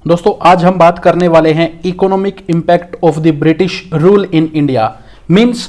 दोस्तों आज हम बात करने वाले हैं economic impact of the British rule in India. Means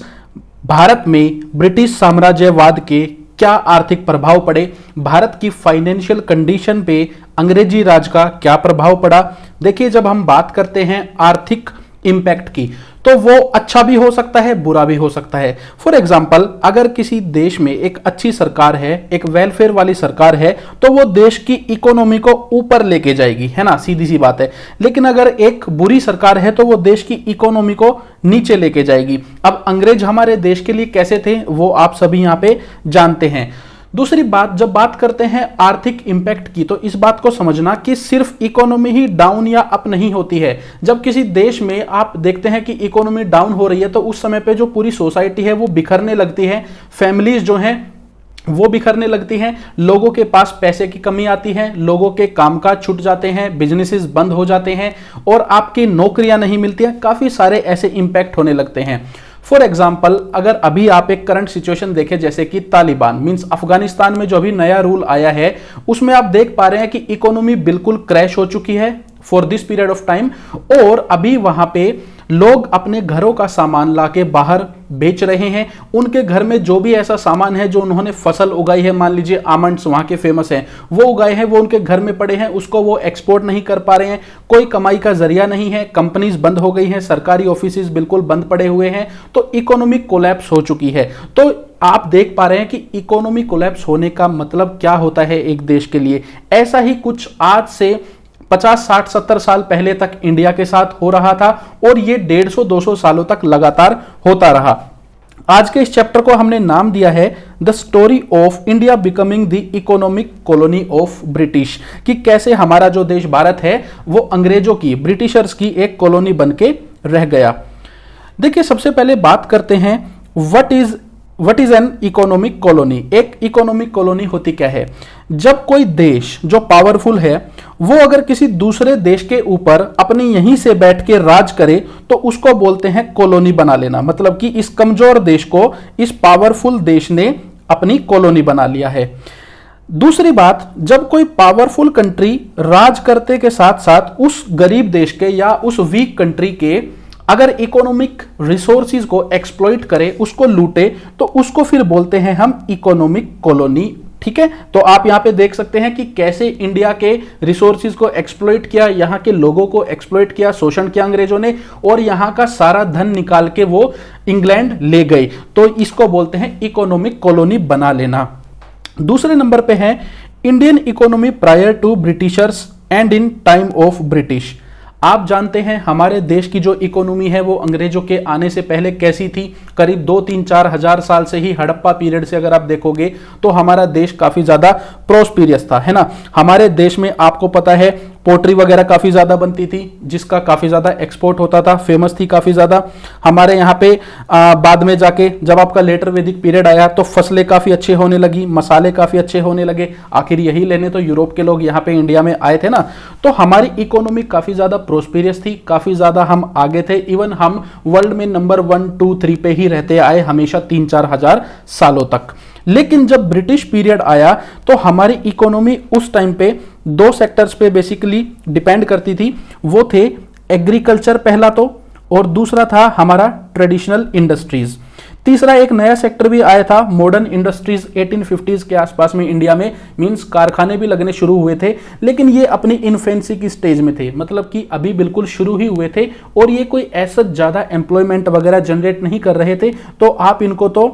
Bharat में ब्रिटिश साम्राज्यवाद के क्या आर्थिक प्रभाव पड़े, भारत की फाइनेंशियल कंडीशन पे अंग्रेजी राज का क्या प्रभाव पड़ा। देखिए, जब हम बात करते हैं आर्थिक इंपैक्ट की तो वो अच्छा भी हो सकता है, बुरा भी हो सकता है। फॉर एग्जाम्पल, अगर किसी देश में एक अच्छी सरकार है, एक वेलफेयर वाली सरकार है, तो वो देश की इकोनॉमी को ऊपर लेके जाएगी, है ना, सीधी सी बात है। लेकिन अगर एक बुरी सरकार है तो वो देश की इकोनॉमी को नीचे लेके जाएगी। अब अंग्रेज हमारे देश के लिए कैसे थे वो आप सभी यहां पे जानते हैं। दूसरी बात, जब बात करते हैं आर्थिक इंपैक्ट की तो इस बात को समझना कि सिर्फ इकोनॉमी ही डाउन या अप नहीं होती है। जब किसी देश में आप देखते हैं कि इकोनॉमी डाउन हो रही है तो उस समय पे जो पूरी सोसाइटी है वो बिखरने लगती है, फैमिलीज जो हैं वो बिखरने लगती हैं, लोगों के पास पैसे की कमी आती है, लोगों के कामकाज छूट जाते हैं, बिजनेसेस बंद हो जाते हैं और आपकी नौकरियां नहीं मिलती हैं। काफी सारे ऐसे इंपैक्ट होने लगते हैं। फॉर एग्जाम्पल, अगर अभी आप एक करंट सिचुएशन देखें जैसे कि तालिबान मींस अफगानिस्तान में जो अभी नया रूल आया है उसमें आप देख पा रहे हैं कि इकोनॉमी बिल्कुल क्रैश हो चुकी है for this period of time, और अभी वहां पे लोग अपने घरों का सामान लाके बाहर बेच रहे हैं। उनके घर में जो भी ऐसा सामान है जो उन्होंने फसल उगाई है, मान लीजिए आमंड्स वहां के फेमस हैं, वो उगाए हैं, वो उनके घर में पड़े हैं, उसको वो एक्सपोर्ट नहीं कर पा रहे हैं, कोई कमाई का जरिया नहीं है, कंपनीज बंद हो गई हैं, सरकारी ऑफिस बिल्कुल बंद पड़े हुए हैं, तो इकोनॉमिक कोलैप्स हो चुकी है। तो आप देख पा रहे हैं कि इकोनॉमी कोलैप्स होने का मतलब क्या होता है एक देश के लिए। ऐसा ही कुछ आज से 50, 60, 70 साल पहले तक इंडिया के साथ हो रहा था और ये 150, 200 सालों तक लगातार होता रहा। आज के इस चैप्टर को हमने नाम दिया है the story of India becoming the economic colony of British, कि कैसे हमारा जो देश भारत है वो अंग्रेजों की, ब्रिटिशर्स की एक कॉलोनी बन के रह गया। देखिए, सबसे पहले बात करते हैं what is an economic colony. एक इकोनॉमिक कॉलोनी होती क्या है? जब कोई देश जो पावरफुल है वो अगर किसी दूसरे देश के ऊपर अपनी यहीं से बैठ के राज करे तो उसको बोलते हैं कॉलोनी बना लेना। मतलब कि इस कमजोर देश को इस पावरफुल देश ने अपनी कॉलोनी बना लिया है। दूसरी बात, जब कोई पावरफुल कंट्री राज करते के साथ साथ उस गरीब देश के या उस वीक कंट्री के अगर इकोनॉमिक रिसोर्सेज को एक्सप्लॉइट करे, उसको लूटे, तो उसको फिर बोलते हैं हम इकोनॉमिक कॉलोनी। ठीक है, तो आप यहां पे देख सकते हैं कि कैसे इंडिया के रिसोर्सेज को एक्सप्लॉइट किया, यहां के लोगों को एक्सप्लॉइट किया, शोषण किया अंग्रेजों ने, और यहां का सारा धन निकाल के वो इंग्लैंड ले गए। तो इसको बोलते हैं इकोनॉमिक कॉलोनी बना लेना। दूसरे नंबर पे है Indian economy prior to Britishers and in time of British. आप जानते हैं हमारे देश की जो इकोनॉमी है वो अंग्रेजों के आने से पहले कैसी थी। करीब 2, 3, 4 हजार साल से ही, हड़प्पा पीरियड से अगर आप देखोगे तो हमारा देश काफी ज्यादा प्रोस्पिरियस था, है ना। हमारे देश में आपको पता है पोट्री वगैरह काफी ज्यादा बनती थी जिसका काफी ज्यादा एक्सपोर्ट होता था, फेमस थी काफी ज्यादा। हमारे यहाँ पे बाद में जाके जब आपका लेटर वैदिक पीरियड आया तो फसलें काफी अच्छे होने लगी, मसाले काफी अच्छे होने लगे। आखिर यही लेने तो यूरोप के लोग यहाँ पे इंडिया में आए थे ना। तो हमारी इकोनॉमी काफी ज्यादा प्रोस्पिरियस थी, काफी ज्यादा हम आगे थे। इवन हम वर्ल्ड में नंबर 1, 2, 3 पे ही रहते आए हमेशा 3, 4 हजार सालों तक। लेकिन जब ब्रिटिश पीरियड आया तो हमारी इकोनॉमी उस टाइम पे 2 सेक्टर्स पे बेसिकली डिपेंड करती थी। वो थे एग्रीकल्चर पहला तो, और दूसरा था हमारा ट्रेडिशनल इंडस्ट्रीज। तीसरा एक नया सेक्टर भी आया था मॉडर्न इंडस्ट्रीज 1850s के आसपास में इंडिया में, मींस कारखाने भी लगने शुरू हुए थे, लेकिन ये अपनी इन्फेंसी की स्टेज में थे, मतलब कि अभी बिल्कुल शुरू ही हुए थे और ये कोई ऐसा ज्यादा एम्प्लॉयमेंट वगैरह जनरेट नहीं कर रहे थे। तो आप इनको तो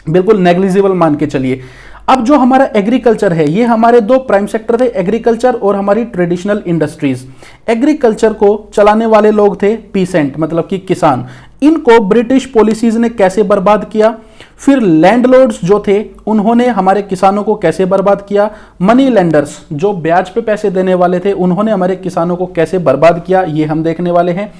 बिल्कुल नेग्लिजिबल मान के चलिए। अब जो हमारा एग्रीकल्चर है, ये हमारे 2 प्राइम सेक्टर थे, एग्रीकल्चर और हमारी ट्रेडिशनल इंडस्ट्रीज। एग्रीकल्चर को चलाने वाले लोग थे पीसेंट, मतलब कि किसान। इनको ब्रिटिश पॉलिसीज ने कैसे बर्बाद किया। फिर लैंडलॉर्ड्स जो थे उन्होंने हमारे किसानों को कैसे बर्बाद किया। मनी लेंडर्स जो ब्याज पे पैसे देने वाले थे उन्होंने हमारे किसानों को कैसे बर्बाद किया, ये हम देखने वाले हैं।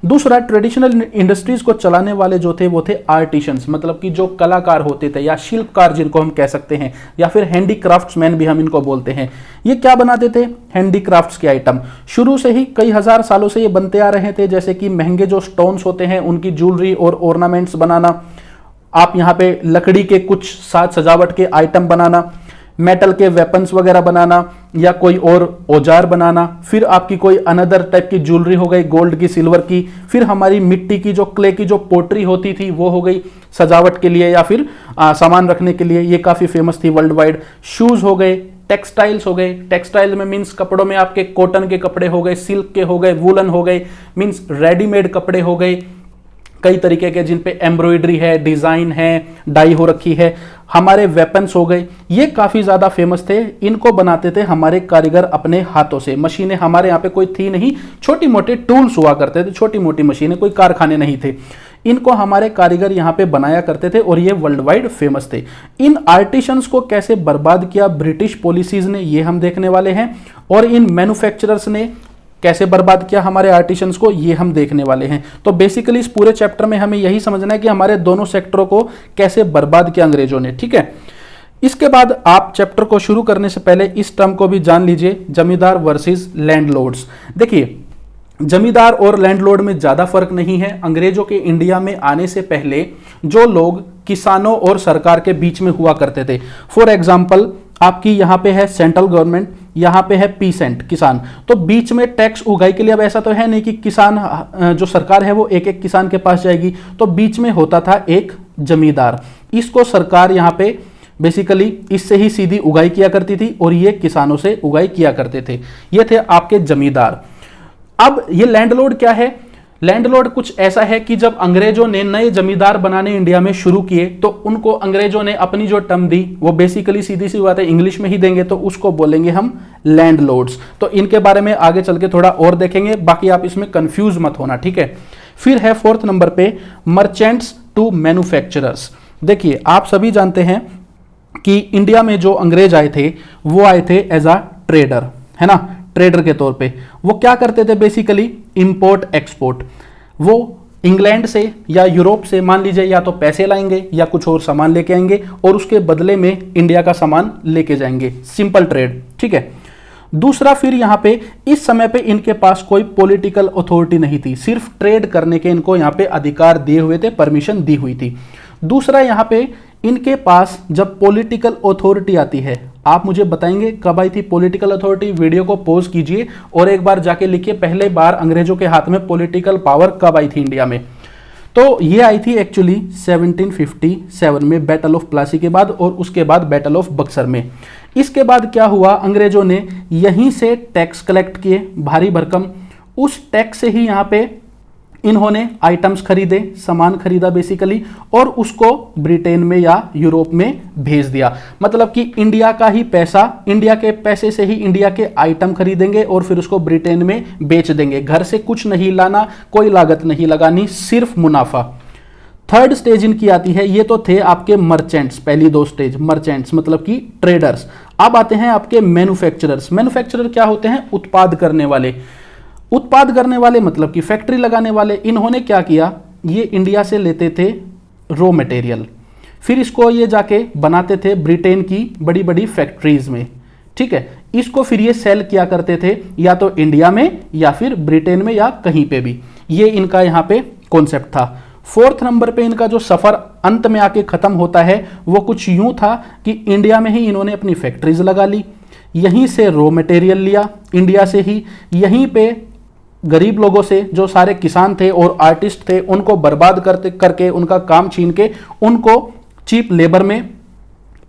दूसरा, ट्रेडिशनल इंडस्ट्रीज को चलाने वाले जो थे वो थे आर्टिशंस, मतलब कि जो कलाकार होते थे या शिल्पकार जिनको हम कह सकते हैं, या फिर हैंडीक्राफ्ट्समैन भी हम इनको बोलते हैं। ये क्या बनाते थे? हैंडीक्राफ्ट्स के आइटम। शुरू से ही कई हजार सालों से ये बनते आ रहे थे, जैसे कि महंगे जो स्टोन्स होते हैं उनकी ज्वेलरी और ऑर्नामेंट्स बनाना, आप यहाँ पे लकड़ी के कुछ साज सजावट के आइटम बनाना, मेटल के वेपन्स वगैरह बनाना या कोई और औजार बनाना, फिर आपकी कोई अनदर टाइप की ज्वेलरी हो गई, गोल्ड की, सिल्वर की, फिर हमारी मिट्टी की जो क्ले की जो पोट्री होती थी वो हो गई सजावट के लिए या फिर सामान रखने के लिए, ये काफी फेमस थी वर्ल्ड वाइड। शूज हो गए, टेक्सटाइल्स हो गए, टेक्सटाइल में मींस कपड़ों में आपके कॉटन के कपड़े हो गए, सिल्क के हो गए, वूलन हो गए, मींस रेडीमेड कपड़े हो गए कई तरीके के जिन पे एम्ब्रॉयडरी है, डिजाइन है, डाई हो रखी है। हमारे वेपन्स हो गए, ये काफी ज्यादा फेमस थे। इनको बनाते थे हमारे कारीगर अपने हाथों से। मशीनें हमारे यहाँ पे कोई थी नहीं, छोटी मोटी टूल्स हुआ करते थे, छोटी मोटी मशीनें, कोई कारखाने नहीं थे। इनको हमारे कारीगर यहाँ पे बनाया करते थे और ये वर्ल्ड वाइड फेमस थे। इन आर्टिशंस को कैसे बर्बाद किया ब्रिटिश पॉलिसीज ने, ये हम देखने वाले हैं, और इन मैन्युफैक्चरर्स ने कैसे बर्बाद किया हमारे आर्टिशंस को, ये हम देखने वाले हैं। तो बेसिकली इस पूरे चैप्टर में हमें यही समझना है कि हमारे दोनों सेक्टरों को कैसे बर्बाद किया अंग्रेजों ने, ठीक है। इसके बाद आप चैप्टर को शुरू करने से पहले इस टर्म को भी जान लीजिए, जमींदार वर्सेस लैंडलॉर्ड्स। देखिए, जमींदार और लैंडलॉर्ड में ज्यादा फर्क नहीं है। अंग्रेजों के इंडिया में आने से पहले जो लोग किसानों और सरकार के बीच में हुआ करते थे, फॉर एग्जाम्पल आपकी यहां पे है सेंट्रल गवर्नमेंट, यहां पे है पीसेंट किसान, तो बीच में टैक्स उगाई के लिए अब ऐसा तो है नहीं कि किसान जो सरकार है वो एक एक किसान के पास जाएगी, तो बीच में होता था एक जमींदार। इसको सरकार यहां पे बेसिकली इससे ही सीधी उगाई किया करती थी और ये किसानों से उगाई किया करते थे। ये थे आपके जमींदार। अब ये लैंडलॉर्ड क्या है? लैंडलॉर्ड कुछ ऐसा है कि जब अंग्रेजों ने नए जमींदार बनाने इंडिया में शुरू किए तो उनको अंग्रेजों ने अपनी जो टर्म दी वो बेसिकली सीधी सी बात है इंग्लिश में ही देंगे, तो उसको बोलेंगे हम लैंडलॉर्ड्स। तो इनके बारे में आगे चल के थोड़ा और देखेंगे, बाकी आप इसमें कंफ्यूज मत होना, ठीक है। फिर है 4th नंबर पे मर्चेंट्स टू मैन्युफैक्चरर्स। देखिए, आप सभी जानते हैं कि इंडिया में जो अंग्रेज आए थे वो आए थे एज अ ट्रेडर, है ना, ट्रेडर के तौर पे। वो क्या करते थे बेसिकली? Import export. वो इंग्लैंड से या यूरोप से मान लीजिए या तो पैसे लाएंगे या कुछ और सामान लेके आएंगे और उसके बदले में इंडिया का सामान लेके जाएंगे, सिंपल ट्रेड, ठीक है। दूसरा, फिर यहां पे इस समय पे इनके पास कोई पॉलिटिकल अथॉरिटी नहीं थी, सिर्फ ट्रेड करने के इनको यहां पे अधिकार दिए हुए थे, परमिशन दी हुई थी। दूसरा, यहां पे इनके पास जब पॉलिटिकल अथॉरिटी आती है, आप मुझे बताएंगे कब आई थी पॉलिटिकल अथॉरिटी? वीडियो को पॉज कीजिए और एक बार जाके लिखिए पहले बार अंग्रेजों के हाथ में पॉलिटिकल पावर कब आई थी इंडिया में। तो ये आई थी एक्चुअली 1757 में बैटल ऑफ प्लासी के बाद, और उसके बाद बैटल ऑफ बक्सर में। इसके बाद क्या हुआ? अंग्रेजों ने यहीं से टैक्स कलेक्ट किए भारी भरकम, उस टैक्स से ही यहाँ पे इन्होंने आइटम्स खरीदे, सामान खरीदा बेसिकली, और उसको ब्रिटेन में या यूरोप में भेज दिया। मतलब कि इंडिया का ही पैसा, इंडिया के पैसे से ही इंडिया के आइटम खरीदेंगे और फिर उसको ब्रिटेन में बेच देंगे। घर से कुछ नहीं लाना, कोई लागत नहीं लगानी, सिर्फ मुनाफा। 3rd स्टेज इनकी आती है, ये तो थे आपके मर्चेंट्स, पहली 2 स्टेज मर्चेंट्स मतलब कि ट्रेडर्स। अब आते हैं आपके मैन्युफैक्चरर्स। मैन्युफैक्चरर क्या होते हैं? उत्पाद करने वाले। उत्पाद करने वाले मतलब कि फैक्ट्री लगाने वाले। इन्होंने क्या किया? ये इंडिया से लेते थे रॉ मटेरियल, फिर इसको ये जाके बनाते थे ब्रिटेन की बड़ी बड़ी फैक्ट्रीज में, ठीक है। इसको फिर ये सेल किया करते थे या तो इंडिया में या फिर ब्रिटेन में या कहीं पे भी। ये इनका यहाँ पे कॉन्सेप्ट था। 4th नंबर पे इनका जो सफर अंत में आके खत्म होता है वो कुछ यूं था कि इंडिया में ही इन्होंने अपनी फैक्ट्रीज लगा ली, यहीं से रॉ मटेरियल लिया इंडिया से ही, यहीं पे गरीब लोगों से, जो सारे किसान थे और आर्टिस्ट थे, उनको बर्बाद करके उनका काम छीन के उनको चीप लेबर में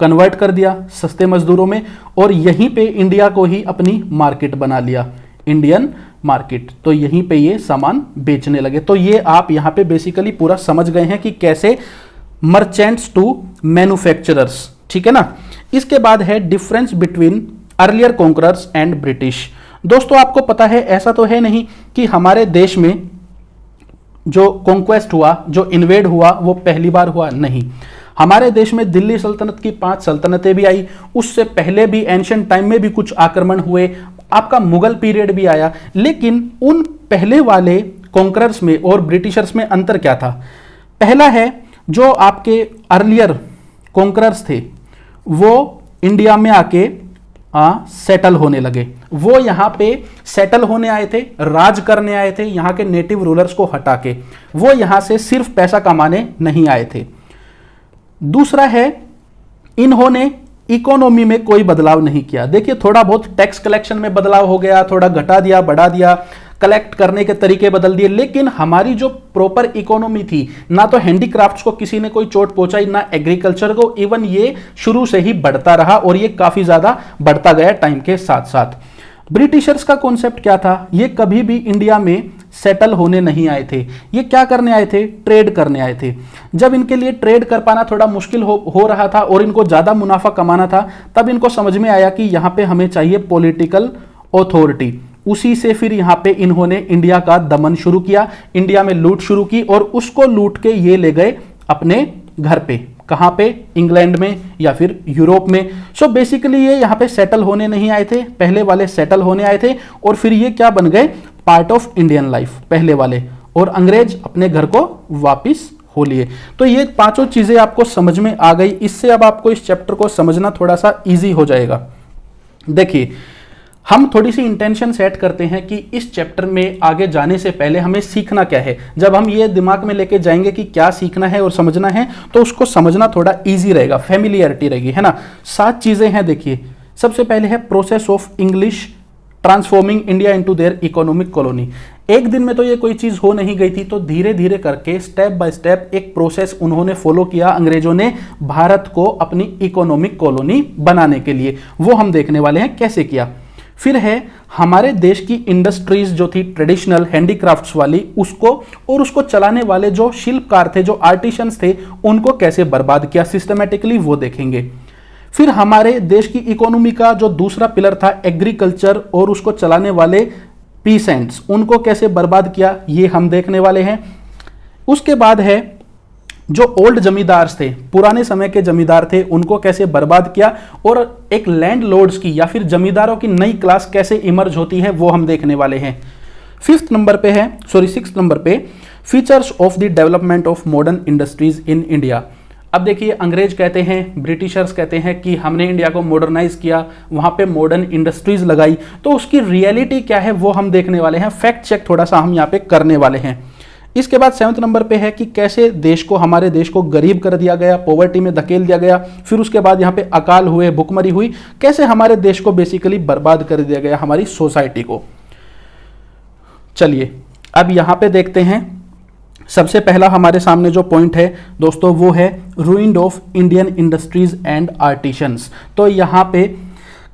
कन्वर्ट कर दिया, सस्ते मजदूरों में, और यहीं पे इंडिया को ही अपनी मार्केट बना लिया, इंडियन मार्केट। तो यहीं पे ये सामान बेचने लगे। तो ये आप यहां पे बेसिकली पूरा समझ गए हैं कि कैसे मर्चेंट्स टू मैन्युफैक्चरर्स, ठीक है ना। इसके बाद है difference between earlier conquerors and British. दोस्तों, आपको पता है ऐसा तो है नहीं कि हमारे देश में जो कॉन्क्वेस्ट हुआ, जो इन्वेड हुआ, वो पहली बार हुआ, नहीं। हमारे देश में दिल्ली सल्तनत की 5 सल्तनतें भी आई, उससे पहले भी एंशिएंट टाइम में भी कुछ आक्रमण हुए, आपका मुगल पीरियड भी आया। लेकिन उन पहले वाले कॉन्करर्स में और ब्रिटिशर्स में अंतर क्या था? पहला है, जो आपके अर्लियर कॉन्करर्स थे वो इंडिया में आके सेटल होने लगे। वो यहां पे सेटल होने आए थे, राज करने आए थे, यहां के नेटिव रूलर्स को हटा के। वो यहां से सिर्फ पैसा कमाने नहीं आए थे। दूसरा है, इन्होंने इकोनॉमी में कोई बदलाव नहीं किया। देखिए थोड़ा बहुत टैक्स कलेक्शन में बदलाव हो गया, थोड़ा घटा दिया बढ़ा दिया, कलेक्ट करने के तरीके बदल दिए, लेकिन हमारी जो प्रॉपर इकोनॉमी थी, ना तो हैंडीक्राफ्ट्स को किसी ने कोई चोट पहुंचाई, ना एग्रीकल्चर को, इवन ये शुरू से ही बढ़ता रहा और ये काफी ज्यादा बढ़ता गया टाइम के साथ साथ। ब्रिटिशर्स का कॉन्सेप्ट क्या था, ये कभी भी इंडिया में सेटल होने नहीं आए थे। ये क्या करने आए थे, ट्रेड करने आए थे। जब इनके लिए ट्रेड कर पाना थोड़ा मुश्किल हो रहा था और इनको ज्यादा मुनाफा कमाना था, तब इनको समझ में आया कि यहां पे हमें चाहिए पॉलिटिकल अथॉरिटी। उसी से फिर यहां पे इन्होंने इंडिया का दमन शुरू किया, इंडिया में लूट शुरू की और उसको लूट के ये ले गए अपने घर पे। कहां पे, इंग्लैंड में या फिर यूरोप में। सो बेसिकली ये यहां पे सेटल होने नहीं आए थे, पहले वाले सेटल होने आए थे और फिर ये क्या बन गए, पार्ट ऑफ इंडियन लाइफ पहले वाले, और अंग्रेज अपने घर को वापिस हो लिए। तो ये पांचों चीजें आपको समझ में आ गई। इससे अब आपको इस चैप्टर को समझना थोड़ा सा इजी हो जाएगा। देखिए हम थोड़ी सी इंटेंशन सेट करते हैं कि इस चैप्टर में आगे जाने से पहले हमें सीखना क्या है। जब हम ये दिमाग में लेके जाएंगे कि क्या सीखना है और समझना है, तो उसको समझना थोड़ा इजी रहेगा, फेमिलियरिटी रहेगी, है ना। 7 चीजें हैं। देखिए सबसे पहले है process of English transforming India into their economic colony. एक दिन में तो ये कोई चीज हो नहीं गई थी, तो धीरे धीरे करके स्टेप बाय स्टेप एक प्रोसेस उन्होंने फॉलो किया अंग्रेजों ने भारत को अपनी इकोनॉमिक कॉलोनी बनाने के लिए। वो हम देखने वाले हैं कैसे किया। फिर है हमारे देश की इंडस्ट्रीज जो थी ट्रेडिशनल हैंडीक्राफ्ट्स वाली, उसको और उसको चलाने वाले जो शिल्पकार थे, जो आर्टिशंस थे, उनको कैसे बर्बाद किया सिस्टमेटिकली, वो देखेंगे। फिर हमारे देश की इकोनॉमी का जो दूसरा पिलर था एग्रीकल्चर और उसको चलाने वाले पीसेंट्स, उनको कैसे बर्बाद किया, ये हम देखने वाले हैं। उसके बाद है जो ओल्ड जमींदार्स थे, पुराने समय के जमींदार थे, उनको कैसे बर्बाद किया और एक लैंडलॉर्ड्स की या फिर जमींदारों की नई क्लास कैसे इमर्ज होती है, वो हम देखने वाले हैं। 6 नंबर पे features of the development of modern industries in India. अब देखिए अंग्रेज कहते हैं, ब्रिटिशर्स कहते हैं कि हमने इंडिया को मॉडर्नाइज किया, वहां पे मॉडर्न इंडस्ट्रीज लगाई, तो उसकी रियलिटी क्या है वो हम देखने वाले हैं। फैक्ट चेक थोड़ा सा हम यहाँ पे करने वाले हैं। इसके बाद 7 नंबर पे है कि कैसे हमारे देश को गरीब कर दिया गया, पॉवर्टी में धकेल दिया गया। फिर उसके बाद यहाँ पे अकाल हुए, भुखमरी हुई, कैसे हमारे देश को बेसिकली बर्बाद कर दिया गया, हमारी सोसाइटी को। चलिए अब यहाँ पे देखते हैं। सबसे पहला हमारे सामने जो पॉइंट है दोस्तों, वो है ruined of Indian industries and artisans. तो यहाँ पे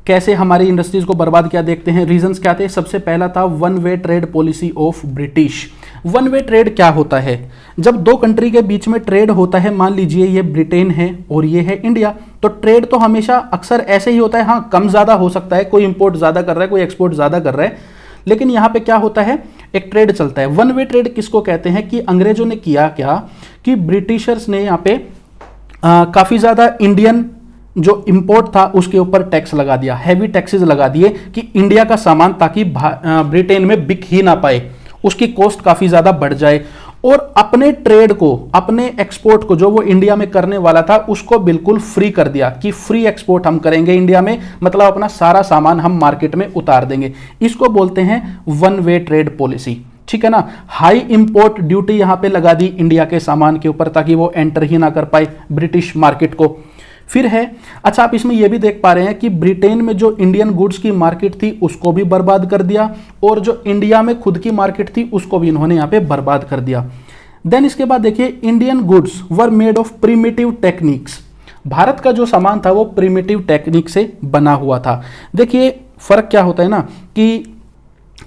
कैसे हमारी इंडस्ट्रीज को बर्बाद किया देखते हैं। रीजंस क्या थे। सबसे पहला था one way trade policy of British. One way trade क्या होता है, जब दो कंट्री के बीच में ट्रेड होता है, मान लीजिए ये ब्रिटेन है और ये है इंडिया, तो ट्रेड तो हमेशा अक्सर ऐसे ही होता है। हाँ कम ज्यादा हो सकता है, कोई इंपोर्ट ज्यादा कर रहा है, कोई एक्सपोर्ट ज्यादा कर रहा है, लेकिन यहाँ पे क्या होता है, एक ट्रेड चलता है। वन वे ट्रेड किसको कहते हैं कि अंग्रेजों ने किया क्या कि ब्रिटिशर्स ने यहाँ पे काफी ज्यादा इंडियन जो इंपोर्ट था उसके ऊपर टैक्स लगा दिया, हैवी टैक्सेस लगा दिए कि इंडिया का सामान ताकि ब्रिटेन में बिक ही ना पाए, उसकी कॉस्ट काफी ज्यादा बढ़ जाए, और अपने ट्रेड को, अपने एक्सपोर्ट को जो वो इंडिया में करने वाला था उसको बिल्कुल फ्री कर दिया कि फ्री एक्सपोर्ट हम करेंगे इंडिया में, मतलब अपना सारा सामान हम मार्केट में उतार देंगे। इसको बोलते हैं वन वे ट्रेड पॉलिसी, ठीक है ना। हाई इंपोर्ट ड्यूटी यहां पे लगा दी इंडिया के सामान के ऊपर ताकि वो एंटर ही ना कर पाए ब्रिटिश मार्केट को। फिर है, अच्छा आप इसमें यह भी देख पा रहे हैं कि ब्रिटेन में जो इंडियन गुड्स की मार्केट थी उसको भी बर्बाद कर दिया, और जो इंडिया में खुद की मार्केट थी उसको भी इन्होंने यहां पे बर्बाद कर दिया। देन इसके बाद देखिए Indian goods were made of primitive techniques. Bharat का जो सामान था वो प्रिमिटिव टेक्निक से बना हुआ था। देखिए फर्क क्या होता है ना कि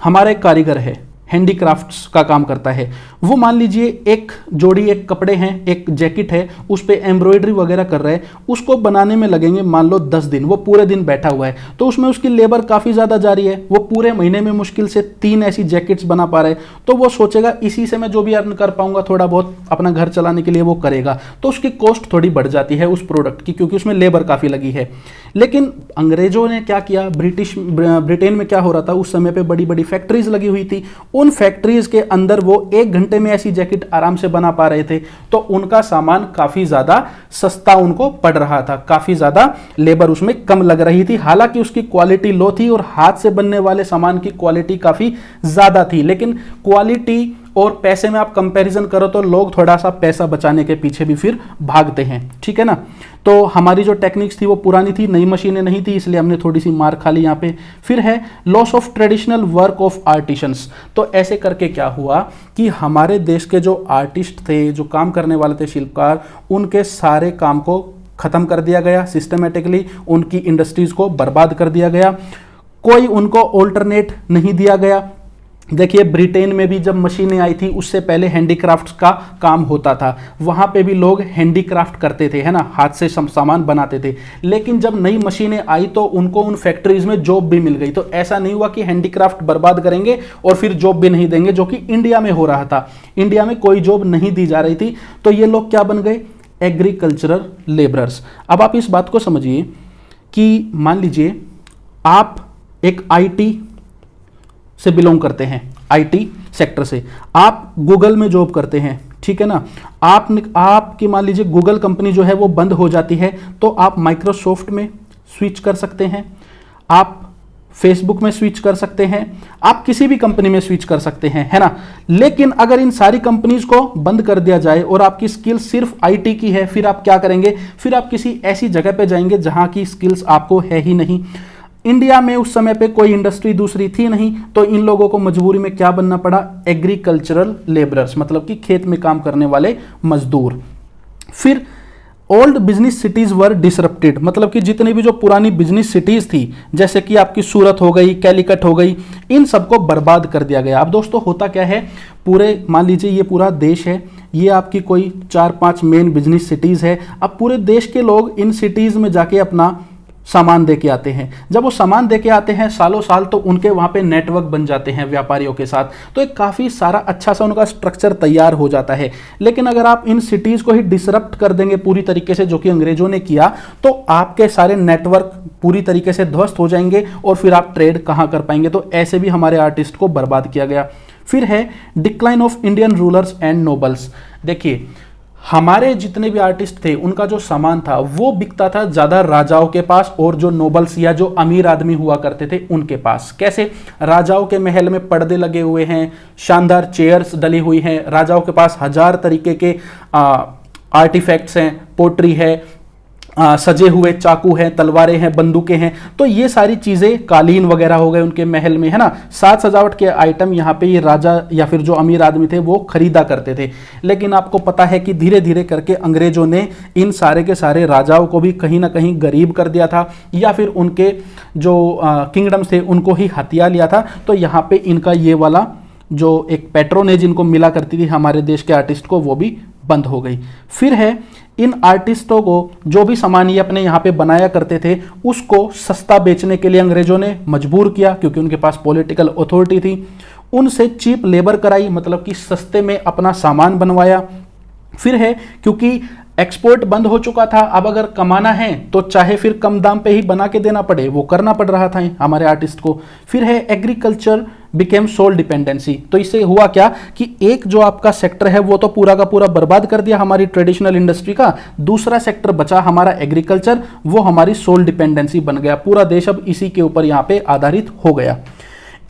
हमारा एक कारीगर है, हैंडीक्राफ्ट्स का काम करता है, वो मान लीजिए एक जोड़ी, एक कपड़े हैं, एक जैकेट है, उस पर एम्ब्रॉयडरी वगैरह कर रहा है, उसको बनाने में लगेंगे मान लो 10 दिन, वो पूरे दिन बैठा हुआ है, तो उसमें उसकी लेबर काफ़ी ज़्यादा जा रही है, वो पूरे महीने में मुश्किल से 3 ऐसी जैकेट्स बना पा रहे हैं, तो वो सोचेगा इसी से मैं जो भी अर्न कर पाऊंगा थोड़ा बहुत अपना घर चलाने के लिए वो करेगा, तो उसकी कॉस्ट थोड़ी बढ़ जाती है उस प्रोडक्ट की, क्योंकि उसमें लेबर काफ़ी लगी है। लेकिन अंग्रेजों ने क्या किया, ब्रिटेन में क्या हो रहा था उस समय पे, बड़ी बड़ी फैक्ट्रीज लगी हुई थी, उन फैक्ट्रीज के अंदर वो 1 घंटे में ऐसी जैकेट आराम से बना पा रहे थे, तो उनका सामान काफी ज्यादा सस्ता उनको पड़ रहा था, काफी ज्यादा लेबर उसमें कम लग रही थी, हालांकि उसकी क्वालिटी लो थी और हाथ से बनने वाले सामान की क्वालिटी काफी ज्यादा थी, लेकिन क्वालिटी और पैसे में आप कंपैरिजन करो तो लोग थोड़ा सा पैसा बचाने के पीछे भी फिर भागते हैं, ठीक है ना। तो हमारी जो टेक्निक्स थी वो पुरानी थी, नई मशीनें नहीं थी, इसलिए हमने थोड़ी सी मार खा ली यहाँ पे। फिर है loss of traditional work of artisans. तो ऐसे करके क्या हुआ कि हमारे देश के जो आर्टिस्ट थे, जो काम करने वाले थे, शिल्पकार, उनके सारे काम को खत्म कर दिया गया सिस्टमेटिकली, उनकी इंडस्ट्रीज को बर्बाद कर दिया गया, कोई उनको ऑल्टरनेट नहीं दिया गया। देखिए ब्रिटेन में भी जब मशीनें आई थी उससे पहले हैंडीक्राफ्ट्स का काम होता था, वहाँ पे भी लोग हैंडीक्राफ्ट करते थे, है ना, हाथ से सामान बनाते थे। लेकिन जब नई मशीनें आई तो उनको उन फैक्ट्रीज में जॉब भी मिल गई। तो ऐसा नहीं हुआ कि हैंडीक्राफ्ट बर्बाद करेंगे और फिर जॉब भी नहीं देंगे, जो कि इंडिया में हो रहा था। इंडिया में कोई जॉब नहीं दी जा रही थी, तो ये लोग क्या बन गए, एग्रीकल्चरल लेबरर्स। अब आप इस बात को समझिए कि मान लीजिए आप एक आईटी से बिलोंग करते हैं, आईटी सेक्टर से, आप गूगल में जॉब करते हैं, ठीक है ना। आपकी मान लीजिए गूगल कंपनी जो है वो बंद हो जाती है, तो आप माइक्रोसॉफ्ट में स्विच कर सकते हैं, आप फेसबुक में स्विच कर सकते हैं, आप किसी भी कंपनी में स्विच कर सकते हैं, है ना। लेकिन अगर इन सारी कंपनीज को बंद कर दिया जाए और आपकी स्किल सिर्फ आईटी की है, फिर आप क्या करेंगे, फिर आप किसी ऐसी जगह पे जाएंगे जहां की स्किल्स आपको है ही नहीं। इंडिया में उस समय पे कोई इंडस्ट्री दूसरी थी नहीं, तो इन लोगों को मजबूरी में क्या बनना पड़ा, एग्रीकल्चरल लेबरर्स, मतलब कि खेत में काम करने वाले मजदूर। फिर ओल्ड बिजनेस सिटीज वर डिसरप्टेड, मतलब कि जितनी भी जो पुरानी बिजनेस सिटीज थी, जैसे कि आपकी सूरत हो गई, कैलिकट हो गई, इन सबको बर्बाद कर दिया गया। अब दोस्तों होता क्या है, पूरे मान लीजिए ये पूरा देश है, ये आपकी कोई 4-5 मेन बिजनेस सिटीज है। अब पूरे देश के लोग इन सिटीज में जाके अपना सामान दे के आते हैं। जब वो सामान दे के आते हैं सालों साल, तो उनके वहाँ पे नेटवर्क बन जाते हैं व्यापारियों के साथ, तो एक काफ़ी सारा अच्छा सा उनका स्ट्रक्चर तैयार हो जाता है। लेकिन अगर आप इन सिटीज़ को ही डिसरप्ट कर देंगे पूरी तरीके से, जो कि अंग्रेजों ने किया, तो आपके सारे नेटवर्क पूरी तरीके से ध्वस्त हो जाएंगे और फिर आप ट्रेड कहाँ कर पाएंगे। तो ऐसे भी हमारे आर्टिस्ट को बर्बाद किया गया। फिर है decline of Indian rulers and nobles. देखिए हमारे जितने भी आर्टिस्ट थे उनका जो सामान था वो बिकता था ज़्यादा राजाओं के पास और जो नोबल्स या जो अमीर आदमी हुआ करते थे उनके पास। कैसे, राजाओं के महल में पर्दे लगे हुए हैं, शानदार चेयर्स डली हुई हैं, राजाओं के पास 1000 तरीके के आर्टिफैक्ट्स हैं, पोट्री है, सजे हुए चाकू हैं, तलवारें हैं, बंदूकें हैं। तो ये सारी चीज़ें, कालीन वगैरह हो गए उनके महल में, है ना। साज सजावट के आइटम यहाँ पे ये राजा या फिर जो अमीर आदमी थे वो खरीदा करते थे। लेकिन आपको पता है कि धीरे धीरे करके अंग्रेजों ने इन सारे के सारे राजाओं को भी कहीं ना कहीं गरीब कर दिया था, या फिर उनके जो किंगडम्स थे उनको ही हथिया लिया था। तो यहाँ पे इनका ये वाला जो एक पैट्रोनेज इनको मिला करती थी हमारे देश के आर्टिस्ट को, वो भी बंद हो गई। फिर है इन आर्टिस्टों को जो भी सामान ये अपने यहाँ पे बनाया करते थे उसको सस्ता बेचने के लिए अंग्रेजों ने मजबूर किया, क्योंकि उनके पास पॉलिटिकल अथॉरिटी थी। उनसे चीप लेबर कराई, मतलब कि सस्ते में अपना सामान बनवाया। फिर है क्योंकि एक्सपोर्ट बंद हो चुका था, अब अगर कमाना है तो चाहे फिर कम दाम पे ही बना के देना पड़े, वो करना पड़ रहा था हमारे आर्टिस्ट को। फिर है एग्रीकल्चर बिकेम सोल डिपेंडेंसी। तो इससे हुआ क्या कि एक जो आपका सेक्टर है वो तो पूरा का पूरा बर्बाद कर दिया हमारी ट्रेडिशनल इंडस्ट्री का, दूसरा सेक्टर बचा हमारा एग्रीकल्चर, वो हमारी सोल डिपेंडेंसी बन गया। पूरा देश अब इसी के ऊपर यहाँ पे आधारित हो गया।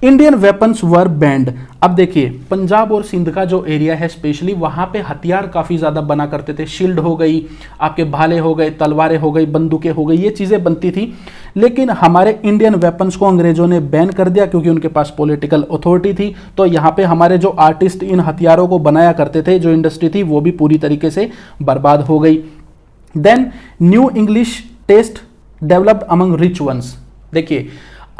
इंडियन वेपन्स वर बैंड। अब देखिए पंजाब और सिंध का जो एरिया है स्पेशली, वहाँ पे हथियार काफ़ी ज़्यादा बना करते थे। शील्ड हो गई, आपके भाले हो गए, तलवारें हो गई, बंदूकें हो गई, ये चीज़ें बनती थी। लेकिन हमारे इंडियन वेपन्स को अंग्रेजों ने बैन कर दिया, क्योंकि उनके पास पॉलिटिकल अथॉरिटी थी। तो यहाँ पे हमारे जो आर्टिस्ट इन हथियारों को बनाया करते थे, जो इंडस्ट्री थी, वो भी पूरी तरीके से बर्बाद हो गई। Then new English taste developed among rich ones. देखिए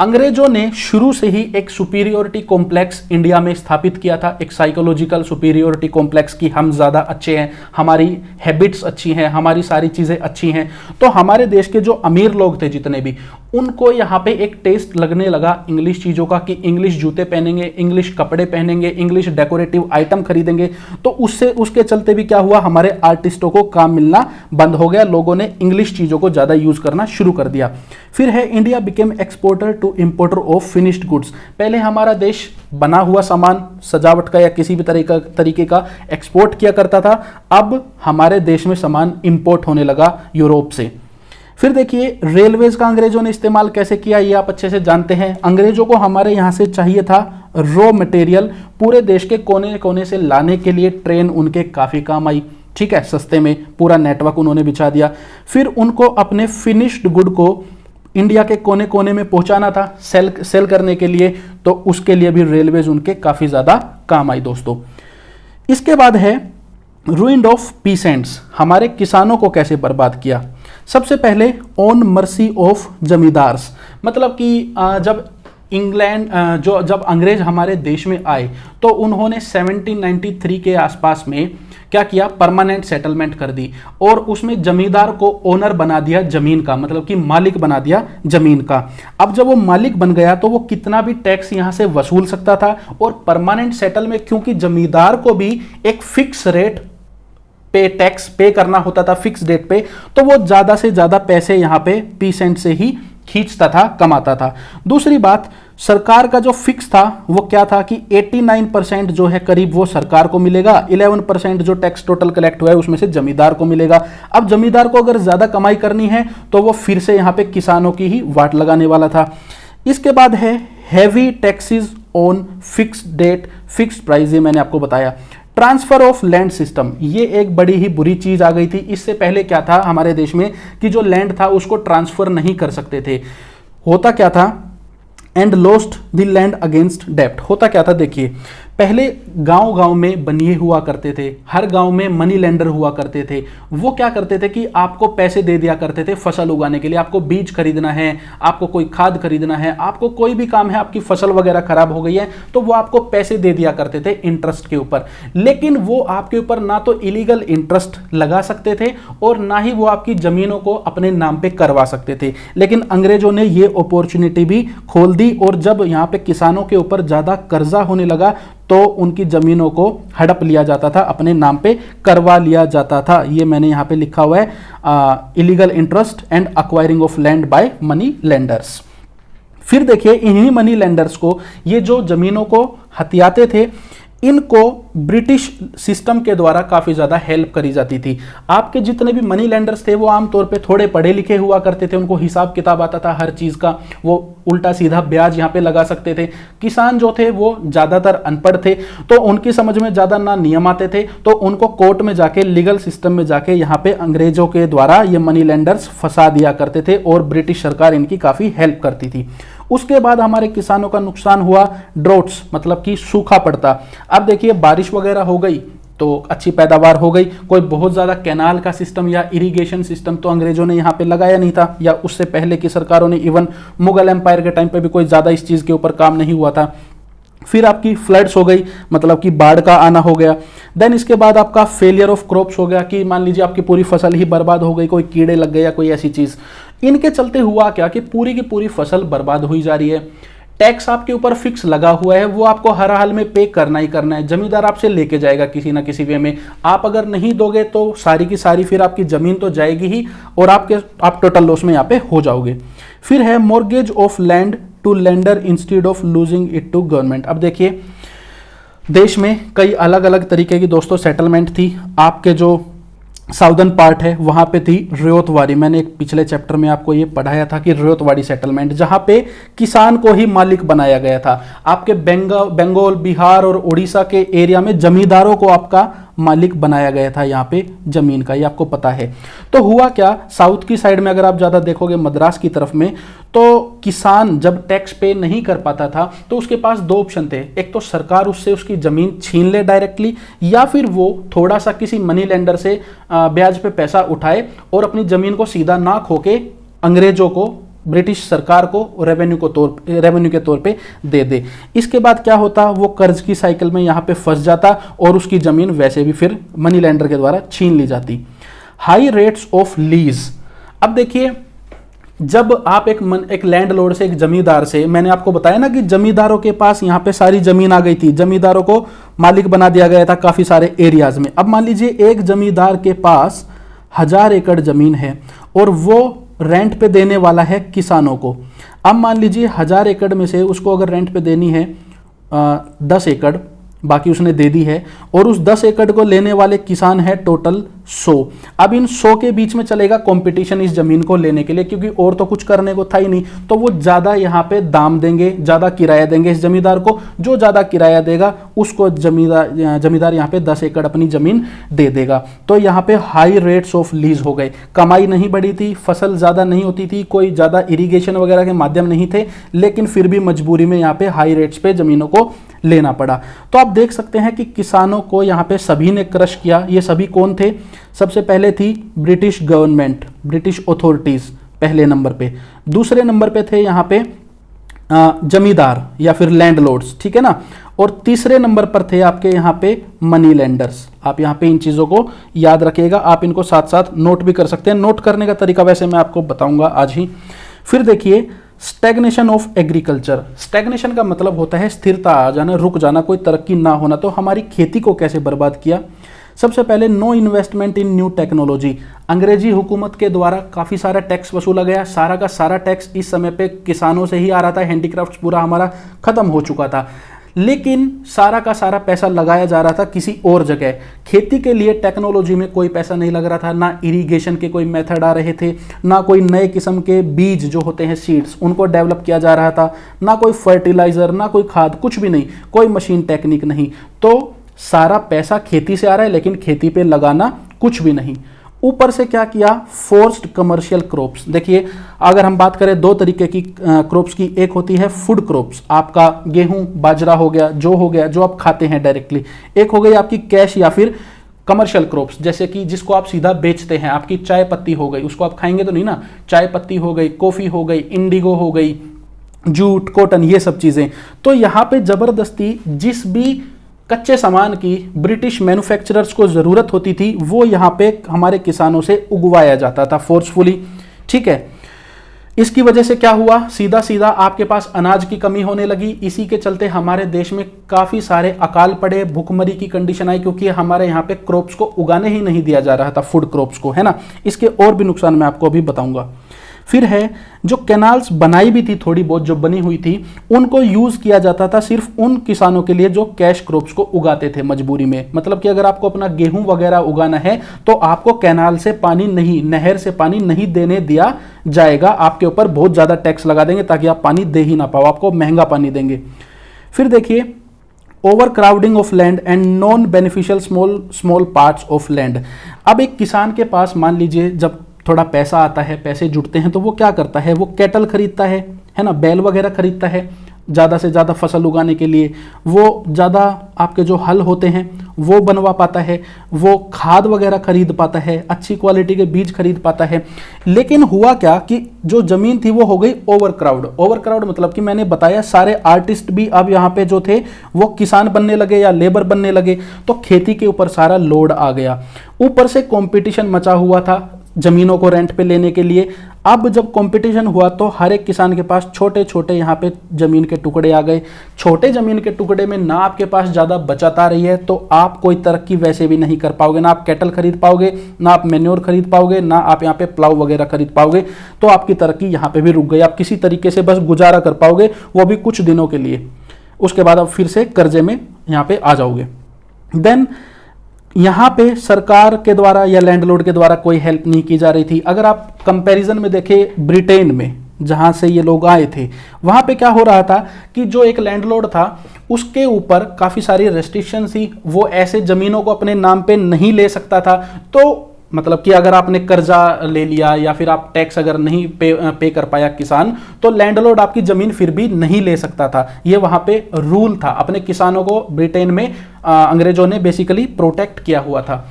अंग्रेजों ने शुरू से ही एक सुपीरियोरिटी कॉम्प्लेक्स इंडिया में स्थापित किया था, एक साइकोलॉजिकल सुपीरियोरिटी कॉम्प्लेक्स की हम ज़्यादा अच्छे हैं, हमारी हैबिट्स अच्छी हैं, हमारी सारी चीज़ें अच्छी हैं। तो हमारे देश के जो अमीर लोग थे जितने भी, उनको यहाँ पे एक टेस्ट लगने लगा इंग्लिश चीज़ों का, कि इंग्लिश जूते पहनेंगे, इंग्लिश कपड़े पहनेंगे, इंग्लिश डेकोरेटिव आइटम खरीदेंगे। तो उसके चलते भी क्या हुआ, हमारे आर्टिस्टों को काम मिलना बंद हो गया, लोगों ने इंग्लिश चीज़ों को ज़्यादा यूज़ करना शुरू कर दिया। फिर है India became exporter to importer of finished goods. पहले हमारा देश बना हुआ सामान, सजावट का या किसी भी तरीके का एक्सपोर्ट किया करता था, अब हमारे देश में सामान इंपोर्ट होने लगा यूरोप से। फिर देखिए रेलवेज का अंग्रेजों ने इस्तेमाल कैसे किया, ये आप अच्छे से जानते हैं। अंग्रेजों को हमारे यहाँ से चाहिए था रॉ मटेरियल, पूरे देश के कोने कोने से लाने के लिए ट्रेन उनके काफ़ी काम आई, ठीक है, सस्ते में पूरा नेटवर्क उन्होंने बिछा दिया। फिर उनको अपने फिनिश्ड गुड को इंडिया के कोने कोने में पहुंचाना था सेल करने के लिए, तो उसके लिए भी रेलवेज उनके काफ़ी ज़्यादा काम आई दोस्तों। इसके बाद है रूइंड ऑफ पीसेंट्स, हमारे किसानों को कैसे बर्बाद किया। सबसे पहले ऑन मर्सी ऑफ जमींदार्स, मतलब कि जब इंग्लैंड जब अंग्रेज हमारे देश में आए तो उन्होंने 1793 के आसपास में क्या किया, परमानेंट सेटलमेंट कर दी और उसमें जमींदार को ओनर बना दिया जमीन का, मतलब कि मालिक बना दिया जमीन का। अब जब वो मालिक बन गया तो वो कितना भी टैक्स यहां से वसूल सकता था, और परमानेंट सेटल में क्योंकि जमींदार को भी एक फिक्स रेट पे टैक्स पे करना होता था फिक्स डेट पे, तो वो ज्यादा से ज्यादा पैसे यहां पे पीसेंट से ही खींचता था, कमाता था। दूसरी बात, सरकार का जो फिक्स था वो क्या था कि 89% जो है करीब वो सरकार को मिलेगा, 11% जो टैक्स टोटल कलेक्ट हुआ है उसमें से जमींदार को मिलेगा। अब जमींदार को अगर ज्यादा कमाई करनी है तो वो फिर से यहां पे किसानों की ही वाट लगाने वाला था। इसके बाद है heavy taxes on fixed date fixed price, ये मैंने आपको बताया। ट्रांसफर ऑफ लैंड सिस्टम, ये एक बड़ी ही बुरी चीज आ गई थी। इससे पहले क्या था हमारे देश में कि जो लैंड था उसको ट्रांसफर नहीं कर सकते थे। होता क्या था, and lost the land against डेप्ट। होता क्या था, देखिए पहले गांव गांव में बनिए हुआ करते थे, हर गांव में मनी लेंडर हुआ करते थे। वो क्या करते थे कि आपको पैसे दे दिया करते थे फसल उगाने के लिए, आपको बीज खरीदना है, आपको कोई खाद खरीदना है, आपको कोई भी काम है, आपकी फसल वगैरह खराब हो गई है तो वो आपको पैसे दे दिया करते थे इंटरेस्ट के ऊपर। लेकिन वो आपके ऊपर ना तो इलीगल इंटरेस्ट लगा सकते थे और ना ही वो आपकी जमीनों को अपने नाम पे करवा सकते थे। लेकिन अंग्रेजों ने ये अपॉर्चुनिटी भी खोल दी और जब यहाँ पे किसानों के ऊपर ज्यादा कर्जा होने लगा तो उनकी जमीनों को हड़प लिया जाता था, अपने नाम पे करवा लिया जाता था। ये मैंने यहाँ पे लिखा हुआ है, illegal interest and acquiring of land by money lenders. फिर देखिए इन्हीं मनी लेंडर्स को, ये जो जमीनों को हथियाते थे, इनको ब्रिटिश सिस्टम के द्वारा काफ़ी ज़्यादा हेल्प करी जाती थी। आपके जितने भी मनी लेंडर्स थे वो आमतौर पे थोड़े पढ़े लिखे हुआ करते थे, उनको हिसाब किताब आता था हर चीज़ का, वो उल्टा सीधा ब्याज यहाँ पे लगा सकते थे। किसान जो थे वो ज़्यादातर अनपढ़ थे तो उनकी समझ में ज़्यादा ना नियम आते थे, तो उनको कोर्ट में जाके लीगल सिस्टम में जाके यहाँ पे अंग्रेजों के द्वारा ये मनी लेंडर्स फंसा दिया करते थे और ब्रिटिश सरकार इनकी काफ़ी हेल्प करती थी। उसके बाद हमारे किसानों का नुकसान हुआ, ड्रोट्स मतलब कि सूखा पड़ता। अब देखिए बारिश वगैरह हो गई तो अच्छी पैदावार हो गई, कोई बहुत ज़्यादा कैनाल का सिस्टम या इरिगेशन सिस्टम तो अंग्रेजों ने यहाँ पे लगाया नहीं था, या उससे पहले की सरकारों ने, इवन मुगल एम्पायर के टाइम पे भी कोई ज़्यादा इस चीज़ के ऊपर काम नहीं हुआ था। फिर आपकी फ्लड्स हो गई, मतलब कि बाढ़ का आना हो गया। देन इसके बाद आपका फेलियर ऑफ क्रॉप्स हो गया कि मान लीजिए आपकी पूरी फसल ही बर्बाद हो गई, कोई कीड़े लग गए या कोई ऐसी चीज़। इनके चलते हुआ क्या कि पूरी की पूरी फसल बर्बाद हुई जा रही है। टैक्स आपके ऊपर फिक्स लगा हुआ है, वो आपको हर हाल में पे करना ही करना है। जमींदार आपसे लेके जाएगा किसी ना किसी वे में, आप अगर नहीं दोगे तो सारी की सारी फिर आपकी जमीन तो जाएगी ही और आप टोटल लॉस में यहाँ पे हो जाओगे। फिर है mortgage of land to lender instead of losing it to government. अब देखिए देश में कई अलग अलग तरीके की दोस्तों सेटलमेंट थी। आपके जो साउदर्न पार्ट है वहां पे थी रियोतवाड़ी, मैंने एक पिछले चैप्टर में आपको ये पढ़ाया था कि रियोतवाड़ी सेटलमेंट, जहां पे किसान को ही मालिक बनाया गया था। आपके बंगाल, बिहार और उड़ीसा के एरिया में जमींदारों को आपका मालिक बनाया गया था यहाँ पे जमीन का, ये आपको पता है। तो हुआ क्या, साउथ की साइड में अगर आप ज़्यादा देखोगे मद्रास की तरफ में, तो किसान जब टैक्स पे नहीं कर पाता था तो उसके पास दो ऑप्शन थे, एक तो सरकार उससे उसकी ज़मीन छीन ले डायरेक्टली, या फिर वो थोड़ा सा किसी मनी लेंडर से ब्याज पे पैसा उठाए और अपनी ज़मीन को सीधा ना खो के अंग्रेजों को, ब्रिटिश सरकार को रेवेन्यू के तौर पे दे दे। इसके बाद क्या होता, वो कर्ज की साइकिल में यहाँ पे फंस जाता और उसकी ज़मीन वैसे भी फिर मनी लेंडर के द्वारा छीन ली जाती। High rates of lease. अब देखिए जब आप एक लैंडलॉर्ड से, एक जमींदार से, मैंने आपको बताया ना कि जमींदारों के पास यहाँ पे सारी जमीन आ गई थी, जमींदारों को मालिक बना दिया गया था काफ़ी सारे एरियाज में। अब मान लीजिए एक जमींदार के पास 1000 एकड़ जमीन है और वो रेंट पे देने वाला है किसानों को। अब मान लीजिए 1000 एकड़ में से उसको अगर रेंट पे देनी है 10 एकड़, बाकी उसने दे दी है, और उस 10 एकड़ को लेने वाले किसान है टोटल 100। अब इन 100 के बीच में चलेगा कंपटीशन इस जमीन को लेने के लिए, क्योंकि और तो कुछ करने को था ही नहीं, तो वो ज्यादा यहाँ पे दाम देंगे, ज्यादा किराया देंगे इस जमींदार को। जो ज्यादा किराया देगा उसको जमींदार यहाँ पे 10 एकड़ अपनी जमीन दे देगा। तो यहाँ पे हाई रेट्स ऑफ लीज हो गए, कमाई नहीं बढ़ी थी, फसल ज्यादा नहीं होती थी, कोई ज्यादा इरिगेशन वगैरह के माध्यम नहीं थे, लेकिन फिर भी मजबूरी में यहाँ पे हाई रेट्स पे जमीनों को लेना पड़ा। तो आप देख सकते हैं कि किसानों को यहाँ पे सभी ने क्रश किया। ये सभी कौन थे? सबसे पहले थी ब्रिटिश गवर्नमेंट, ब्रिटिश अथॉरिटीज पहले नंबर पे। दूसरे नंबर पे थे यहाँ पे जमींदार या फिर लैंडलॉर्ड्स, ठीक है ना। और तीसरे नंबर पर थे आपके यहाँ पे मनी लेंडर्स। आप यहाँ पे इन चीजों को याद रखिएगा, आप इनको साथ साथ नोट भी कर सकते हैं। नोट करने का तरीका वैसे मैं आपको बताऊंगा आज ही। फिर देखिए स्टैग्नेशन ऑफ एग्रीकल्चर। स्टैग्नेशन का मतलब होता है स्थिरता आ जाना, रुक जाना, कोई तरक्की ना होना। तो हमारी खेती को कैसे बर्बाद किया? सबसे पहले no investment in new technology. अंग्रेजी हुकूमत के द्वारा काफ़ी सारा टैक्स वसूला गया। सारा का सारा टैक्स इस समय पे किसानों से ही आ रहा था। हैंडीक्राफ्ट पूरा हमारा खत्म हो चुका था, लेकिन सारा का सारा पैसा लगाया जा रहा था किसी और जगह। खेती के लिए टेक्नोलॉजी में कोई पैसा नहीं लग रहा था, ना इरिगेशन के कोई मेथड आ रहे थे, ना कोई नए किस्म के बीज जो होते हैं सीड्स उनको डेवलप किया जा रहा था, ना कोई फर्टिलाइजर, ना कोई खाद, कुछ भी नहीं, कोई मशीन टेक्निक नहीं। तो सारा पैसा खेती से आ रहा है, लेकिन खेती पे लगाना कुछ भी नहीं। ऊपर से क्या किया? Forced commercial crops. देखिए अगर हम बात करें दो तरीके की क्रॉप्स की, एक होती है फूड क्रॉप्स, आपका गेहूं बाजरा हो गया, जो आप खाते हैं डायरेक्टली। एक हो गई आपकी कैश या फिर कमर्शियल क्रॉप्स, जैसे कि जिसको आप सीधा बेचते हैं। आपकी चाय पत्ती हो गई, उसको आप खाएंगे तो नहीं ना, चाय पत्ती हो गई, कॉफी हो गई, इंडिगो हो गई, जूट, कॉटन, ये सब चीजें। तो यहाँ पे जबरदस्ती जिस भी कच्चे सामान की ब्रिटिश मैन्युफैक्चरर्स को जरूरत होती थी, वो यहाँ पे हमारे किसानों से उगवाया जाता था फोर्सफुली, ठीक है। इसकी वजह से क्या हुआ? सीधा सीधा आपके पास अनाज की कमी होने लगी। इसी के चलते हमारे देश में काफी सारे अकाल पड़े, भूखमरी की कंडीशन आई, क्योंकि हमारे यहाँ पे क्रॉप्स को उगाने ही नहीं दिया जा रहा था, फूड क्रॉप्स को, है ना। इसके और भी नुकसान मैं आपको अभी बताऊंगा। फिर है जो कैनाल्स बनाई भी थी, थोड़ी बहुत जो बनी हुई थी, उनको यूज किया जाता था सिर्फ उन किसानों के लिए जो कैश क्रॉप्स को उगाते थे मजबूरी में। मतलब कि अगर आपको अपना गेहूं वगैरह उगाना है तो आपको कैनाल से पानी नहीं, नहर से पानी नहीं देने दिया जाएगा। आपके ऊपर बहुत ज्यादा टैक्स लगा देंगे ताकि आप पानी दे ही ना पाओ, आपको महंगा पानी देंगे। फिर देखिए over crowding of land and non beneficial small parts of land. अब एक किसान के पास मान लीजिए जब थोड़ा पैसा आता है, पैसे जुटते हैं, तो वो क्या करता है? वो कैटल खरीदता है ना, बैल वगैरह खरीदता है ज़्यादा से ज़्यादा फसल उगाने के लिए। वो ज़्यादा आपके जो हल होते हैं वो बनवा पाता है, वो खाद वगैरह खरीद पाता है, अच्छी क्वालिटी के बीज खरीद पाता है। लेकिन हुआ क्या कि जो ज़मीन थी वो हो गई ओवर क्राउड। ओवर क्राउड मतलब कि मैंने बताया सारे आर्टिस्ट भी अब यहाँ पे जो थे वो किसान बनने लगे या लेबर बनने लगे, तो खेती के ऊपर सारा लोड आ गया। ऊपर से कंपटीशन मचा हुआ था जमीनों को रेंट पे लेने के लिए। अब जब कंपटीशन हुआ तो हर एक किसान के पास छोटे छोटे यहाँ पे जमीन के टुकड़े आ गए। छोटे जमीन के टुकड़े में ना आपके पास ज़्यादा बचत आ रही है, तो आप कोई तरक्की वैसे भी नहीं कर पाओगे। ना आप कैटल खरीद पाओगे, ना आप मेन्योर खरीद पाओगे, ना आप यहाँ पे प्लाव वगैरह खरीद पाओगे। तो आपकी तरक्की यहाँ पे भी रुक गई। आप किसी तरीके से बस गुजारा कर पाओगे, वो भी कुछ दिनों के लिए। उसके बाद आप फिर से कर्जे में यहाँ पे आ जाओगे। देन यहाँ पे सरकार के द्वारा या लैंडलॉर्ड के द्वारा कोई हेल्प नहीं की जा रही थी। अगर आप कंपैरिजन में देखें ब्रिटेन में, जहाँ से ये लोग आए थे, वहाँ पे क्या हो रहा था कि जो एक लैंडलॉर्ड था उसके ऊपर काफ़ी सारी रेस्ट्रिक्शन थी। वो ऐसे ज़मीनों को अपने नाम पे नहीं ले सकता था। तो मतलब कि अगर आपने कर्जा ले लिया या फिर आप टैक्स अगर नहीं पे कर पाया किसान, तो लैंडलॉर्ड आपकी ज़मीन फिर भी नहीं ले सकता था। ये वहाँ पे रूल था। अपने किसानों को ब्रिटेन में अंग्रेजों ने बेसिकली प्रोटेक्ट किया हुआ था।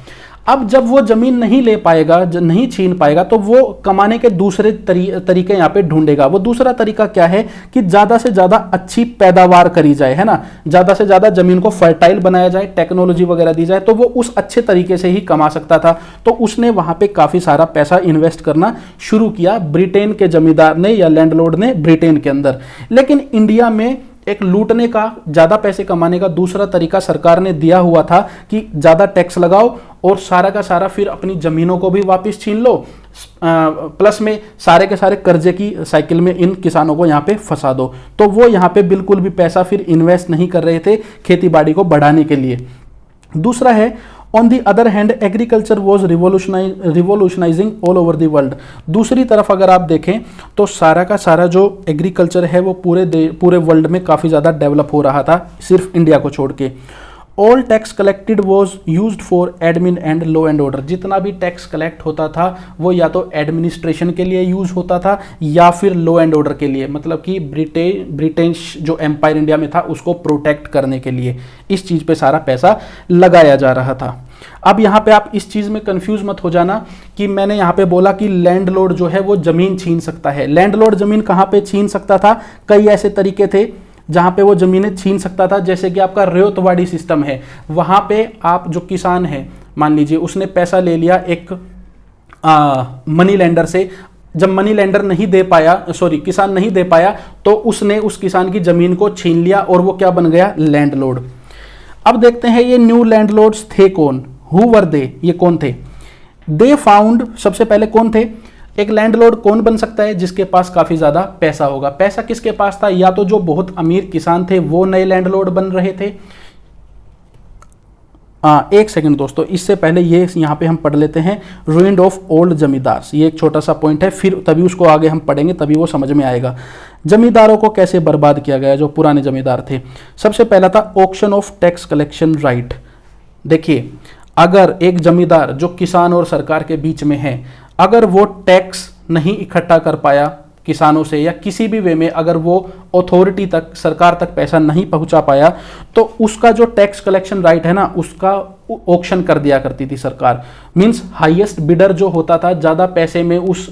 अब जब वो जमीन नहीं ले पाएगा, नहीं छीन पाएगा, तो वो कमाने के दूसरे तरीके यहाँ पे ढूंढेगा। वो दूसरा तरीका क्या है कि ज़्यादा से ज़्यादा अच्छी पैदावार करी जाए, है ना, ज़्यादा से ज़्यादा जमीन को फर्टाइल बनाया जाए, टेक्नोलॉजी वगैरह दी जाए, तो वो उस अच्छे तरीके से ही कमा सकता था। तो उसने वहाँ पे काफ़ी सारा पैसा इन्वेस्ट करना शुरू किया, ब्रिटेन के जमींदार ने या लैंडलॉर्ड ने ब्रिटेन के अंदर। लेकिन इंडिया में एक लूटने का, ज़्यादा पैसे कमाने का दूसरा तरीका सरकार ने दिया हुआ था कि ज़्यादा टैक्स लगाओ और सारा का सारा फिर अपनी ज़मीनों को भी वापस छीन लो, प्लस में सारे के सारे कर्जे की साइकिल में इन किसानों को यहाँ पे फंसा दो। तो वो यहाँ पे बिल्कुल भी पैसा फिर इन्वेस्ट नहीं कर रहे थे खेती बाड़ी को बढ़ाने के लिए। दूसरा है on the other hand agriculture was revolutionising all over the world. दूसरी तरफ अगर आप देखें तो सारा का सारा जो एग्रीकल्चर है वो पूरे वर्ल्ड में काफ़ी ज़्यादा डेवलप हो रहा था, सिर्फ इंडिया को छोड़ के। All tax collected was use for admin and law and order. जितना भी टैक्स कलेक्ट होता था वो या तो एडमिनिस्ट्रेशन के लिए यूज होता था या फिर लॉ एंड ऑर्डर के लिए, मतलब कि ब्रिटिश जो एम्पायर इंडिया में था उसको प्रोटेक्ट करने के लिए इस चीज़ पे सारा पैसा लगाया जा रहा था। अब यहाँ पे आप इस चीज़ में कंफ्यूज मत हो जाना कि मैंने यहाँ पे बोला कि लैंडलॉर्ड जो है वो ज़मीन छीन सकता है। लैंडलॉर्ड ज़मीन कहाँ पे छीन सकता था? कई ऐसे तरीके थे जहाँ पे वो ज़मीनें छीन सकता था, जैसे कि आपका रेतवाड़ी सिस्टम है। वहाँ पे आप जो किसान है, मान लीजिए उसने पैसा ले लिया एक मनी लेंडर से, जब मनी लेंडर नहीं दे पाया, किसान नहीं दे पाया, तो उसने उस किसान की ज़मीन को छीन लिया और वो क्या बन गया? लैंडलॉर्ड। अब देखते हैं ये न्यू लैंडलॉर्ड्स थे कौन, हु वर दे, ये कौन थे? दे फाउंड, सबसे पहले कौन थे? एक लैंडलॉर्ड कौन बन सकता है? जिसके पास काफी ज्यादा पैसा होगा। पैसा किसके पास था? या तो जो बहुत अमीर किसान थे वो नए लैंडलॉर्ड बन रहे थे। एक सेकंड दोस्तों, इससे पहले ये यहाँ पे हम पढ़ लेते हैं रूइंड ऑफ ओल्ड जमींदार्स। ये एक छोटा सा पॉइंट है, फिर तभी उसको आगे हम पढ़ेंगे, तभी वो समझ में आएगा। जमींदारों को कैसे बर्बाद किया गया, जो पुराने जमींदार थे। सबसे पहला था auction of tax collection right. देखिए, अगर एक जमींदार जो किसान और सरकार के बीच में है, अगर वो टैक्स नहीं इकट्ठा कर पाया किसानों से या किसी भी वे में, अगर वो अथॉरिटी तक, सरकार तक पैसा नहीं पहुंचा पाया, तो उसका जो टैक्स कलेक्शन राइट है ना, उसका ऑक्शन कर दिया करती थी सरकार। मींस हाईएस्ट बिडर जो होता था, ज़्यादा पैसे में उस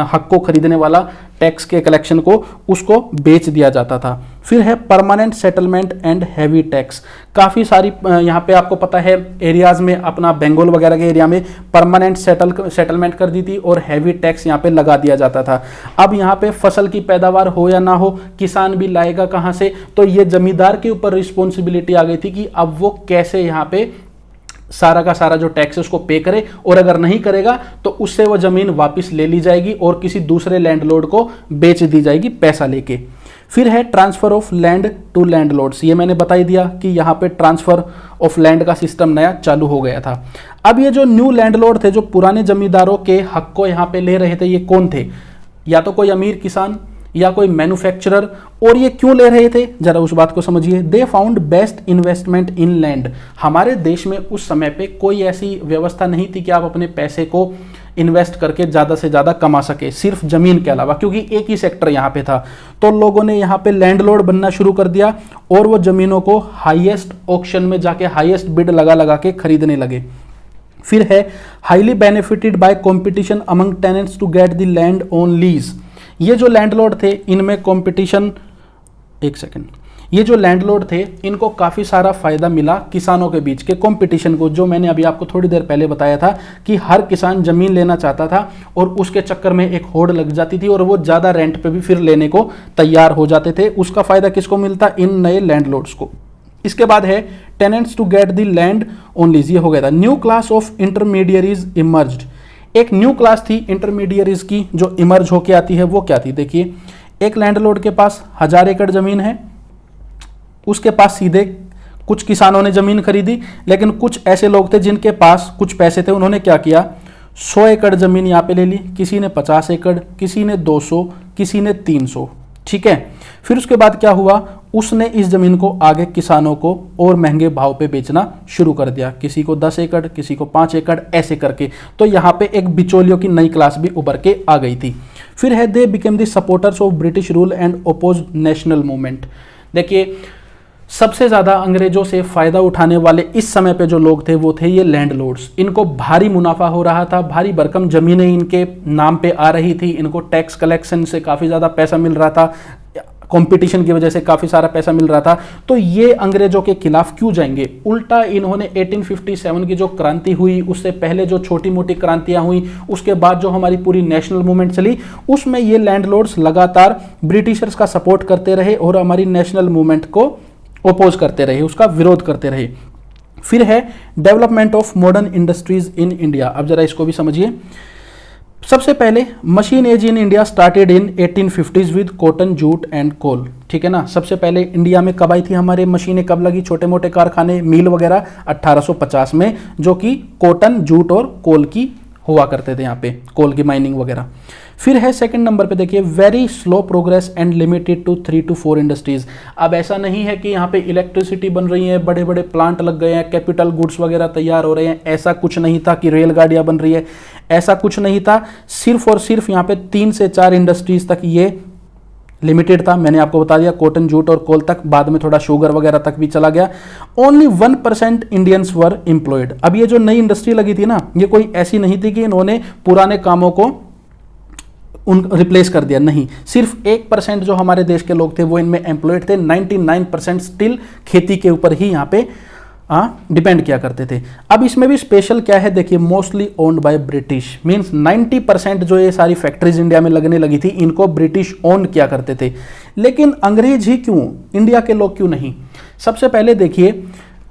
हक को खरीदने वाला, टैक्स के कलेक्शन को, उसको बेच दिया जाता था। फिर है permanent settlement and heavy tax. काफ़ी सारी यहाँ पे आपको पता है एरियाज़ में, अपना बंगाल वगैरह के एरिया में परमानेंट सेटलमेंट कर दी थी और हैवी टैक्स यहाँ पे लगा दिया जाता था। अब यहाँ पे फसल की पैदावार हो या ना हो, किसान भी लाएगा कहाँ से? तो ये जमींदार के ऊपर रिस्पॉन्सिबिलिटी आ गई थी कि अब वो कैसे यहाँ पे सारा का सारा जो टैक्स है उसको पे करे, और अगर नहीं करेगा तो उससे वो जमीन वापस ले ली जाएगी और किसी दूसरे लैंडलॉर्ड को बेच दी जाएगी पैसा लेके। फिर है transfer of land to landlords. ये मैंने बता ही दिया कि यहाँ पे ट्रांसफर ऑफ लैंड का सिस्टम नया चालू हो गया था। अब ये जो न्यू लैंडलॉर्ड थे, जो पुराने जमींदारों के हक को यहाँ पे ले रहे थे, ये कौन थे? या तो कोई अमीर किसान या कोई मैन्युफैक्चरर। और ये क्यों ले रहे थे, जरा उस बात को समझिए। They found best investment in land. हमारे देश में उस समय पे कोई ऐसी व्यवस्था नहीं थी कि आप अपने पैसे को इन्वेस्ट करके ज़्यादा से ज़्यादा कमा सके, सिर्फ ज़मीन के अलावा, क्योंकि एक ही सेक्टर यहाँ पे था। तो लोगों ने यहाँ पे लैंडलॉर्ड बनना शुरू कर दिया और वो ज़मीनों को हाईएस्ट ऑक्शन में जाके हाईएस्ट बिड लगा लगा के खरीदने लगे। फिर है highly benefited by competition among tenants to get the land on lease. ये जो लैंडलॉर्ड थे, इनमें कंपटीशन, एक सेकंड, ये जो लैंडलॉर्ड थे इनको काफ़ी सारा फायदा मिला किसानों के बीच के कंपटीशन को, जो मैंने अभी आपको थोड़ी देर पहले बताया था कि हर किसान ज़मीन लेना चाहता था और उसके चक्कर में एक होड़ लग जाती थी और वो ज़्यादा रेंट पे भी फिर लेने को तैयार हो जाते थे। उसका फ़ायदा किसको मिलता? इन नए लैंडलॉर्ड्स को। इसके बाद है tenants to get the land on lease. ये हो गया था। New class of intermediaries emerged. एक न्यू क्लास थी इंटरमीडियरीज की जो इमर्ज होके आती है, वो क्या थी? देखिए, एक लैंडलॉर्ड के पास 1000 एकड़ जमीन है, उसके पास सीधे कुछ किसानों ने जमीन खरीदी, लेकिन कुछ ऐसे लोग थे जिनके पास कुछ पैसे थे, उन्होंने क्या किया? 100 एकड़ जमीन यहाँ पे ले ली, किसी ने 50 एकड़, किसी ने 200, किसी ने 300। ठीक है। फिर उसके बाद क्या हुआ? उसने इस जमीन को आगे किसानों को और महंगे भाव पे बेचना शुरू कर दिया, किसी को 10 एकड़, किसी को 5 एकड़, ऐसे करके। तो यहाँ पे एक बिचौलियों की नई क्लास भी उभर के आ गई थी। फिर है they became the supporters of British rule and oppose national movement. देखिए, सबसे ज़्यादा अंग्रेजों से फ़ायदा उठाने वाले इस समय पे जो लोग थे वो थे ये लैंडलॉर्ड्स। इनको भारी मुनाफा हो रहा था, भारी भरकम ज़मीनें इनके नाम पे आ रही थी, इनको टैक्स कलेक्शन से काफ़ी ज़्यादा पैसा मिल रहा था, कंपटीशन की वजह से काफ़ी सारा पैसा मिल रहा था। तो ये अंग्रेजों के खिलाफ क्यों जाएंगे? उल्टा इन्होंने 1857 की जो क्रांति हुई, उससे पहले जो छोटी मोटी क्रांतियां हुई, उसके बाद जो हमारी पूरी नेशनल मूवमेंट चली, उसमें ये लैंडलॉर्ड्स लगातार ब्रिटिशर्स का सपोर्ट करते रहे और हमारी नेशनल मूवमेंट को ओपोज करते रहे, उसका विरोध करते रहे। फिर है development of modern industries in India. अब जरा इसको भी समझिए। सबसे पहले machine age in India started in 1850s with cotton, jute and coal. ठीक है ना, सबसे पहले इंडिया में कब आई थी हमारे मशीनें, कब लगी, छोटे मोटे कारखाने, मिल वगैरह 1850 में, जो कि कॉटन, जूट और कोल की हुआ करते थे, यहाँ पे कोल की माइनिंग वगैरह। फिर है सेकंड नंबर पे देखिए, very slow progress and limited to 3 to 4 industries. अब ऐसा नहीं है कि यहाँ पे इलेक्ट्रिसिटी बन रही है, बड़े बड़े प्लांट लग गए हैं, कैपिटल गुड्स वगैरह तैयार हो रहे हैं, ऐसा कुछ नहीं था कि रेलगाड़ियाँ बन रही है, ऐसा कुछ नहीं था। सिर्फ और सिर्फ यहाँ पे 3 से 4 इंडस्ट्रीज तक ये लिमिटेड था। मैंने आपको बता दिया कॉटन, जूट और कोल तक, बाद में थोड़ा शुगर वगैरह तक भी चला गया। Only 1% Indians were employed. अब ये जो नई इंडस्ट्री लगी थी ना, ये कोई ऐसी नहीं थी कि इन्होंने पुराने कामों को रिप्लेस कर दिया, नहीं, सिर्फ 1% जो हमारे देश के लोग थे वो इनमें एम्प्लॉयड थे। 99% स्टिल खेती के ऊपर ही यहाँ पे डिपेंड किया करते थे। अब इसमें भी स्पेशल क्या है देखिए, mostly owned by British, means 90% जो ये सारी फैक्ट्रीज इंडिया में लगने लगी थी इनको ब्रिटिश ओन किया करते थे। लेकिन अंग्रेज ही क्यों, इंडिया के लोग क्यों नहीं? सबसे पहले देखिए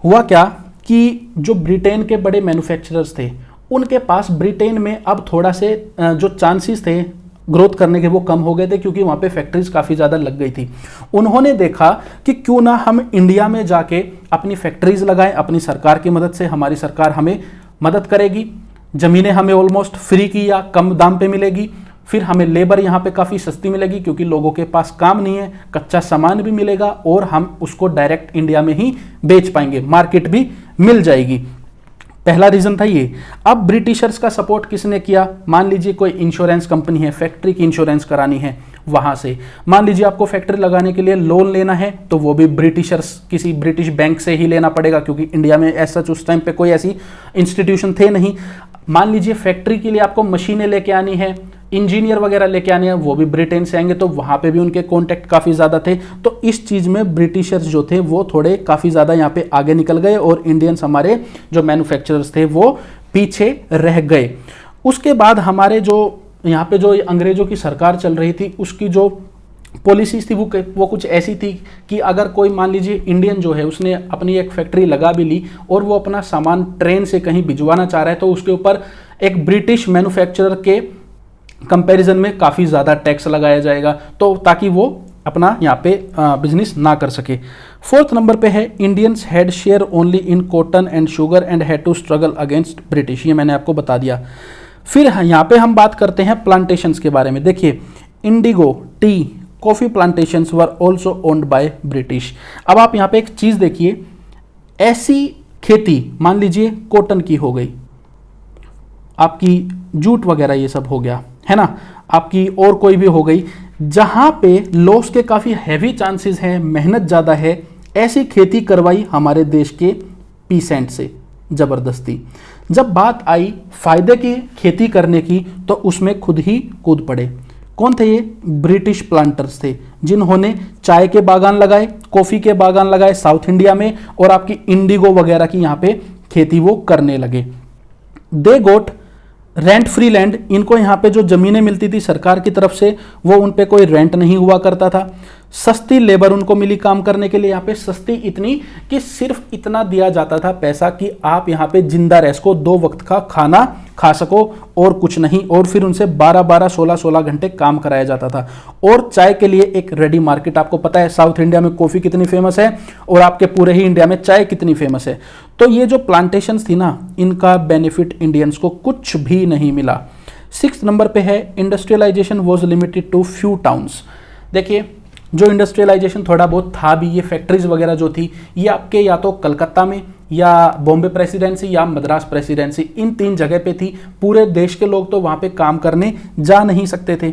हुआ क्या कि जो ब्रिटेन के बड़े मैन्युफैक्चरर्स थे उनके पास ब्रिटेन में अब थोड़ा से जो चांसेस थे ग्रोथ करने के वो कम हो गए थे, क्योंकि वहाँ पे फैक्ट्रीज काफ़ी ज़्यादा लग गई थी। उन्होंने देखा कि क्यों ना हम इंडिया में जाके अपनी फैक्ट्रीज लगाएं, अपनी सरकार की मदद से, हमारी सरकार हमें मदद करेगी, ज़मीनें हमें ऑलमोस्ट फ्री की या कम दाम पे मिलेगी, फिर हमें लेबर यहाँ पे काफ़ी सस्ती मिलेगी क्योंकि लोगों के पास काम नहीं है, कच्चा सामान भी मिलेगा और हम उसको डायरेक्ट इंडिया में ही बेच पाएंगे, मार्केट भी मिल जाएगी। पहला रीजन था ये। अब ब्रिटिशर्स का सपोर्ट किसने किया? मान लीजिए कोई इंश्योरेंस कंपनी है, फैक्ट्री की इंश्योरेंस करानी है, वहां से मान लीजिए आपको फैक्ट्री लगाने के लिए लोन लेना है तो वो भी ब्रिटिशर्स, किसी ब्रिटिश बैंक से ही लेना पड़ेगा, क्योंकि इंडिया में ऐसा उस टाइम पे कोई ऐसी इंस्टीट्यूशन थे नहीं। मान लीजिए फैक्ट्री के लिए आपको मशीनें लेके आनी है, इंजीनियर वगैरह लेके आने हैं, वो भी ब्रिटेन से आएंगे, तो वहां पे भी उनके कॉन्टैक्ट काफी ज्यादा थे। तो इस चीज में ब्रिटिशर्स जो थे वो थोड़े काफी ज्यादा यहाँ पे आगे निकल गए और इंडियंस हमारे जो मैन्युफैक्चरर्स थे वो पीछे रह गए। उसके बाद हमारे जो यहाँ पे जो अंग्रेजों की सरकार चल रही थी उसकी जो पॉलिसीज थी वो कुछ ऐसी थी कि अगर कोई मान लीजिए इंडियन जो है उसने अपनी एक फैक्ट्री लगा भी ली और वो अपना सामान ट्रेन से कहीं भिजवाना चाह रहा है तो उसके ऊपर एक ब्रिटिश मैन्युफैक्चरर के कंपैरिजन में काफ़ी ज़्यादा टैक्स लगाया जाएगा, तो ताकि वो अपना यहाँ पे बिजनेस ना कर सके। फोर्थ नंबर पे है Indians had share only in cotton and sugar and had to struggle against British, ये मैंने आपको बता दिया। फिर यहाँ पे हम बात करते हैं प्लांटेशंस के बारे में। देखिए Indigo, T, coffee plantations were also owned by British. अब आप यहाँ पे एक चीज़ देखिए, ऐसी खेती मान लीजिए कॉटन की हो गई, आपकी जूट वगैरह ये सब हो गया है ना, आपकी और कोई भी हो गई, जहां पे लॉस के काफ़ी हैवी चांसेस हैं, मेहनत ज़्यादा है, ऐसी खेती करवाई हमारे देश के पीसेंट से ज़बरदस्ती। जब बात आई फायदे की खेती करने की तो उसमें खुद ही कूद पड़े। कौन थे ये? ब्रिटिश प्लांटर्स थे, जिन्होंने चाय के बागान लगाए, कॉफ़ी के बागान लगाए साउथ इंडिया में, और आपकी इंडिगो वगैरह की यहाँ पे खेती वो करने लगे। दे गोट रेंट फ्री लैंड, इनको यहाँ पे जो ज़मीनें मिलती थी सरकार की तरफ से वो उन पे कोई रेंट नहीं हुआ करता था। सस्ती लेबर उनको मिली काम करने के लिए, यहाँ पे सस्ती इतनी कि सिर्फ इतना दिया जाता था पैसा कि आप यहाँ पे जिंदा रह सको, 2 वक्त का खाना खा सको और कुछ नहीं, और फिर उनसे 12-12, 16-16 घंटे काम कराया जाता था। और चाय के लिए एक रेडी मार्केट, आपको पता है साउथ इंडिया में कॉफ़ी कितनी फेमस है और आपके पूरे ही इंडिया में चाय कितनी फेमस है। तो ये जो प्लांटेशंस थी ना, इनका बेनिफिट इंडियंस को कुछ भी नहीं मिला। 6th नंबर पे है industrialization was limited to few towns. देखिए जो इंडस्ट्रियलाइजेशन थोड़ा बहुत था भी, ये फैक्ट्रीज वगैरह जो थी ये आपके या तो कलकत्ता में या बॉम्बे प्रेसिडेंसी या मद्रास प्रेसिडेंसी, इन 3 जगह पे थी। पूरे देश के लोग तो वहाँ पे काम करने जा नहीं सकते थे,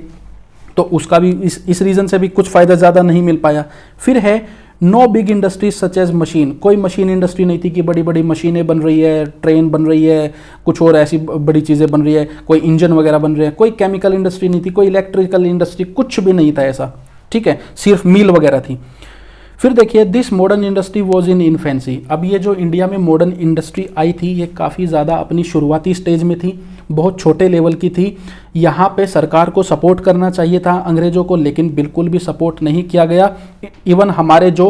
तो उसका भी इस रीज़न से भी कुछ फ़ायदा ज़्यादा नहीं मिल पाया। फिर है no big industries such as machine, कोई मशीन इंडस्ट्री नहीं थी कि बड़ी बड़ी मशीनें बन रही है, ट्रेन बन रही है, कुछ और ऐसी बड़ी चीज़ें बन रही है, कोई इंजन वगैरह बन रहे हैं, कोई केमिकल इंडस्ट्री नहीं थी, कोई इलेक्ट्रिकल इंडस्ट्री, कुछ भी नहीं था ऐसा, ठीक है, सिर्फ मिल वगैरह थी। फिर देखिए this modern industry was in infancy. अब ये जो इंडिया में मॉडर्न इंडस्ट्री आई थी ये काफ़ी ज़्यादा अपनी शुरुआती स्टेज में थी, बहुत छोटे लेवल की थी। यहाँ पे सरकार को सपोर्ट करना चाहिए था अंग्रेज़ों को, लेकिन बिल्कुल भी सपोर्ट नहीं किया गया। इवन हमारे जो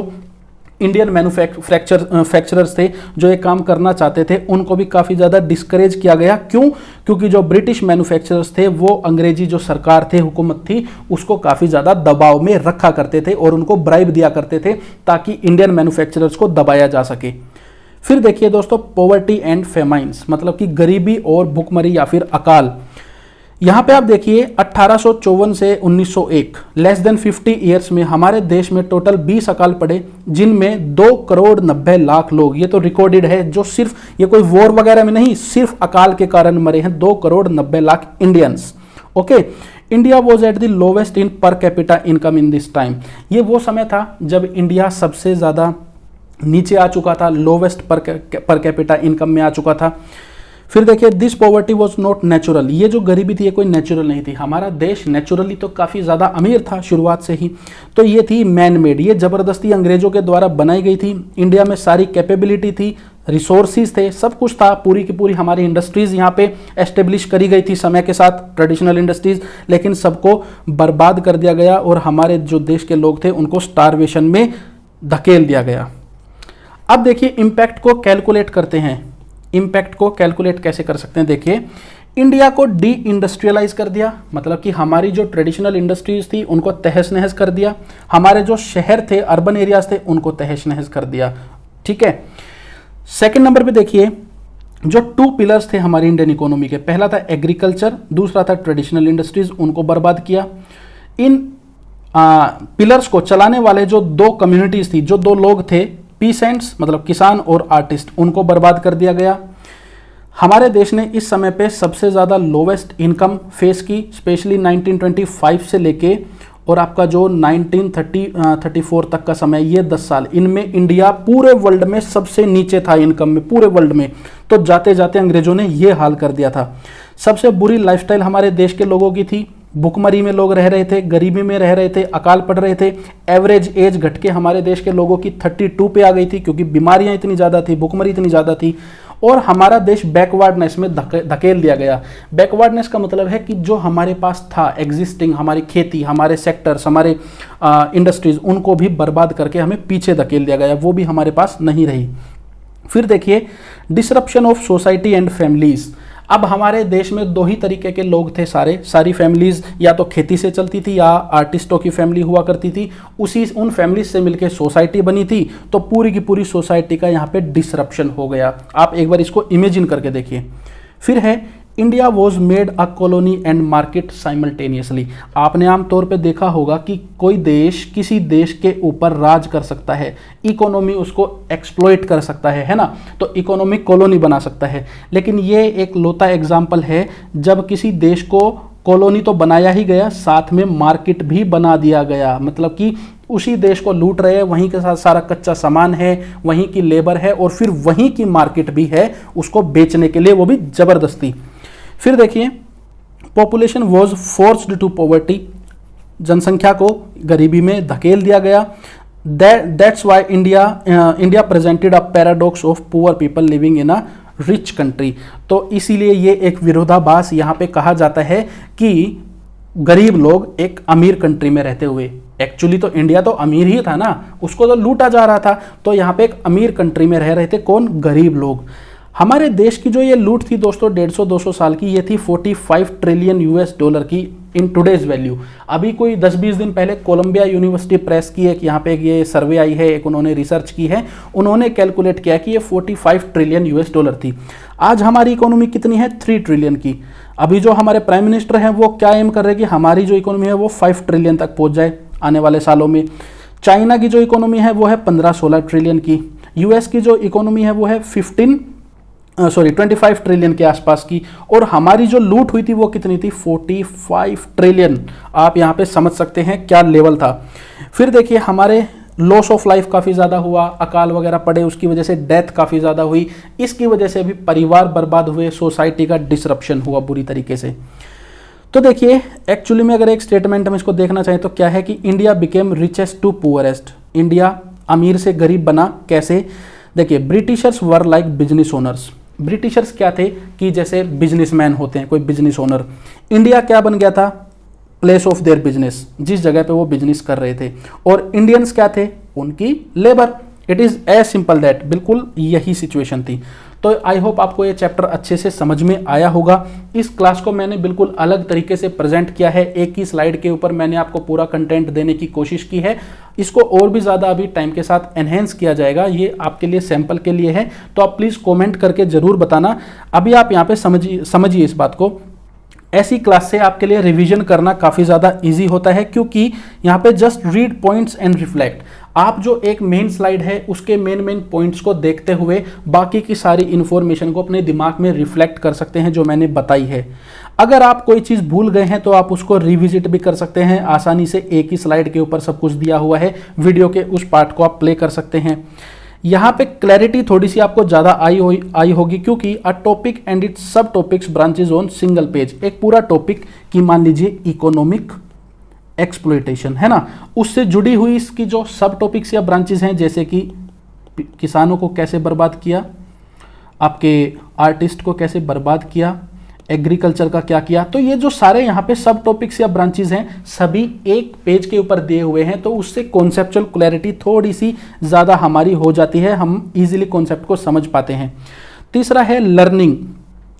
इंडियन मैन्युफैक्चरर्स थे जो ये काम करना चाहते थे, उनको भी काफ़ी ज़्यादा डिस्करेज किया गया। क्यों? क्योंकि जो ब्रिटिश मैन्युफैक्चरर्स थे वो अंग्रेजी जो सरकार थे, हुकूमत थी, उसको काफ़ी ज़्यादा दबाव में रखा करते थे और उनको ब्राइब दिया करते थे ताकि इंडियन मैन्युफैक्चरर्स को दबाया जा सके। फिर देखिए दोस्तों, पॉवर्टी एंड फेमाइंस, मतलब कि गरीबी और भुखमरी या फिर अकाल। यहां पे आप देखिए 1854 से 1901, लेस देन 50 ईयर्स में हमारे देश में टोटल 20 अकाल पड़े, जिनमें 2,90,00,000 लोग, ये तो रिकॉर्डेड है, जो सिर्फ, ये कोई वॉर वगैरह में नहीं, सिर्फ अकाल के कारण मरे हैं 2,90,00,000 Indians. Okay, India was at the lowest in per capita income in this time. ये वो समय था जब इंडिया सबसे ज़्यादा नीचे आ चुका था, लोवेस्ट पर कैपिटा इनकम में आ चुका था। फिर देखिए, this poverty was not natural, ये जो गरीबी थी ये कोई नेचुरल नहीं थी। हमारा देश नेचुरली तो काफ़ी ज़्यादा अमीर था शुरुआत से ही, तो ये थी मैन मेड, ये ज़बरदस्ती अंग्रेजों के द्वारा बनाई गई थी। इंडिया में सारी कैपेबिलिटी थी, रिसोर्सिस थे, सब कुछ था, पूरी की पूरी हमारी इंडस्ट्रीज़ यहाँ पे एस्टेब्लिश करी गई थी समय के साथ, ट्रेडिशनल इंडस्ट्रीज़, लेकिन सबको बर्बाद कर दिया गया और हमारे जो देश के लोग थे उनको स्टारवेशन में धकेल दिया गया। अब देखिए, इम्पैक्ट को कैलकुलेट करते हैं। इम्पैक्ट को कैलकुलेट कैसे कर सकते हैं? देखिए, इंडिया को डी इंडस्ट्रियलाइज कर दिया, मतलब कि हमारी जो ट्रेडिशनल इंडस्ट्रीज थी उनको तहस नहस कर दिया, हमारे जो शहर थे, अर्बन एरियाज थे, उनको तहस नहस कर दिया। ठीक है। सेकंड नंबर पे देखिए, जो 2 पिलर्स थे हमारी इंडियन इकोनॉमी के, पहला था एग्रीकल्चर, दूसरा था ट्रेडिशनल इंडस्ट्रीज, उनको बर्बाद किया। इन पिलर्स को चलाने वाले जो 2 कम्युनिटीज थी, जो 2 लोग थे, पीसेंट्स मतलब किसान और आर्टिस्ट, उनको बर्बाद कर दिया गया। हमारे देश ने इस समय पे सबसे ज़्यादा लोवेस्ट इनकम फेस की, स्पेशली 1925 से लेके और आपका जो 1934 तक का समय, ये 10 साल, इनमें इंडिया पूरे वर्ल्ड में सबसे नीचे था इनकम में, पूरे वर्ल्ड में। तो जाते जाते अंग्रेजों ने ये हाल कर दिया था। सबसे बुरी लाइफस्टाइल हमारे देश के लोगों की थी, भुखमरी में लोग रह रहे थे, गरीबी में रह रहे थे, अकाल पड़ रहे थे। एवरेज एज घट के हमारे देश के लोगों की 32 पे आ गई थी, क्योंकि बीमारियां इतनी ज़्यादा थी, भुखमरी इतनी ज़्यादा थी, और हमारा देश बैकवर्डनेस में धकेल दिया गया। बैकवर्डनेस का मतलब है कि जो हमारे पास था एग्जिस्टिंग, हमारी खेती, हमारे सेक्टर्स, हमारे इंडस्ट्रीज, उनको भी बर्बाद करके हमें पीछे धकेल दिया गया, वो भी हमारे पास नहीं रही। फिर देखिए, disruption of society and families. अब हमारे देश में 2 ही तरीके के लोग थे, सारी फैमिलीज या तो खेती से चलती थी या आर्टिस्टों की फैमिली हुआ करती थी, उन फैमिलीज से मिलकर सोसाइटी बनी थी, तो पूरी की पूरी सोसाइटी का यहाँ पे डिसरप्शन हो गया। आप एक बार इसको इमेजिन करके देखिए। फिर है, India was made a colony and market simultaneously. आपने आमतौर पे देखा होगा कि कोई देश किसी देश के ऊपर राज कर सकता है, इकोनॉमी उसको एक्सप्लॉइट कर सकता है ना, तो इकोनॉमिक कॉलोनी बना सकता है। लेकिन ये एक लौता एग्जाम्पल है जब किसी देश को कॉलोनी तो बनाया ही गया, साथ में मार्केट भी बना दिया गया, मतलब कि उसी देश को लूट रहे हैं, वहीं के साथ सारा कच्चा सामान है, वहीं की लेबर है और फिर वहीं की मार्केट भी है उसको बेचने के लिए, वो भी जबरदस्ती। फिर देखिए, population was forced to poverty, जनसंख्या को गरीबी में धकेल दिया गया। That's why India presented a paradox of poor people living in a rich country. तो इसीलिए ये एक विरोधाभास यहाँ पे कहा जाता है कि गरीब लोग एक अमीर कंट्री में रहते हुए, एक्चुअली तो इंडिया तो अमीर ही था ना, उसको तो लूटा जा रहा था, तो यहाँ पे एक अमीर कंट्री में रह रहे थे कौन? गरीब लोग। हमारे देश की जो ये लूट थी दोस्तों 150-200 साल की, ये थी 45 ट्रिलियन यूएस डॉलर की इन टुडेज वैल्यू। अभी कोई 10-20 दिन पहले कोलंबिया यूनिवर्सिटी प्रेस की एक यहाँ पे ये सर्वे आई है, एक उन्होंने रिसर्च की है, उन्होंने कैलकुलेट किया कि ये 45 ट्रिलियन यूएस डॉलर थी। आज हमारी इकोनॉमी कितनी है? 3 ट्रिलियन की। अभी जो हमारे प्राइम मिनिस्टर हैं वो क्या एम कर रहे हैं कि हमारी जो इकोनॉमी है वो 5 ट्रिलियन तक पहुँच जाए आने वाले सालों में। चाइना की जो इकोनॉमी है वो है 15-16 ट्रिलियन की। यूएस की जो इकोनॉमी है वो है 25 ट्रिलियन के आसपास की, और हमारी जो लूट हुई थी वो कितनी थी? 45 ट्रिलियन। आप यहाँ पे समझ सकते हैं क्या लेवल था। फिर देखिए, हमारे लॉस ऑफ लाइफ काफ़ी ज़्यादा हुआ, अकाल वगैरह पड़े, उसकी वजह से डेथ काफ़ी ज़्यादा हुई, इसकी वजह से भी परिवार बर्बाद हुए, सोसाइटी का डिसरप्शन हुआ बुरी तरीके से। तो देखिए, एक्चुअली में अगर एक स्टेटमेंट हम इसको देखना चाहें तो क्या है कि India became richest to poorest. India अमीर से गरीब बना कैसे? देखिए, Britishers were like business owners. Britishers क्या थे कि जैसे बिजनेसमैन होते हैं, कोई बिजनेस ओनर। इंडिया क्या बन गया था? प्लेस ऑफ देयर बिजनेस, जिस जगह पे वो बिजनेस कर रहे थे। और इंडियंस क्या थे? उनकी labour. It is as simple that, बिल्कुल यही सिचुएशन थी। तो आई होप आपको ये चैप्टर अच्छे से समझ में आया होगा। इस क्लास को मैंने बिल्कुल अलग तरीके से प्रेजेंट किया है, एक ही स्लाइड के ऊपर मैंने आपको पूरा कंटेंट देने की कोशिश की है। इसको और भी ज़्यादा अभी टाइम के साथ एनहेंस किया जाएगा, ये आपके लिए सैंपल के लिए है, तो आप प्लीज़ कमेंट करके ज़रूर बताना। अभी आप यहाँ पे समझिए इस बात को। ऐसी क्लास से आपके लिए रिवीजन करना काफ़ी ज़्यादा इजी होता है, क्योंकि यहाँ पे just read points and reflect. आप जो एक मेन स्लाइड है उसके मेन पॉइंट्स को देखते हुए बाकी की सारी इन्फॉर्मेशन को अपने दिमाग में रिफ्लेक्ट कर सकते हैं जो मैंने बताई है। अगर आप कोई चीज़ भूल गए हैं तो आप उसको रिविजिट भी कर सकते हैं आसानी से, एक ही स्लाइड के ऊपर सब कुछ दिया हुआ है, वीडियो के उस पार्ट को आप प्ले कर सकते हैं। यहाँ पे क्लैरिटी थोड़ी सी आपको ज़्यादा आई होगी, क्योंकि अ टॉपिक एंड इट्स सब topics branches on single page. एक पूरा टॉपिक की मान लीजिए इकोनॉमिक एक्सप्लॉयटेशन है ना, उससे जुड़ी हुई इसकी जो सब टॉपिक्स या ब्रांचेज हैं, जैसे कि किसानों को कैसे बर्बाद किया, आपके आर्टिस्ट को कैसे बर्बाद किया, एग्रीकल्चर का क्या किया। तो ये जो सारे यहाँ पे सब टॉपिक्स या ब्रांचेस हैं सभी एक पेज के ऊपर दिए हुए हैं, तो उससे कॉन्सेप्चुअल क्लैरिटी थोड़ी सी ज़्यादा हमारी हो जाती है, हम इजीली कॉन्सेप्ट को समझ पाते हैं। तीसरा है learning,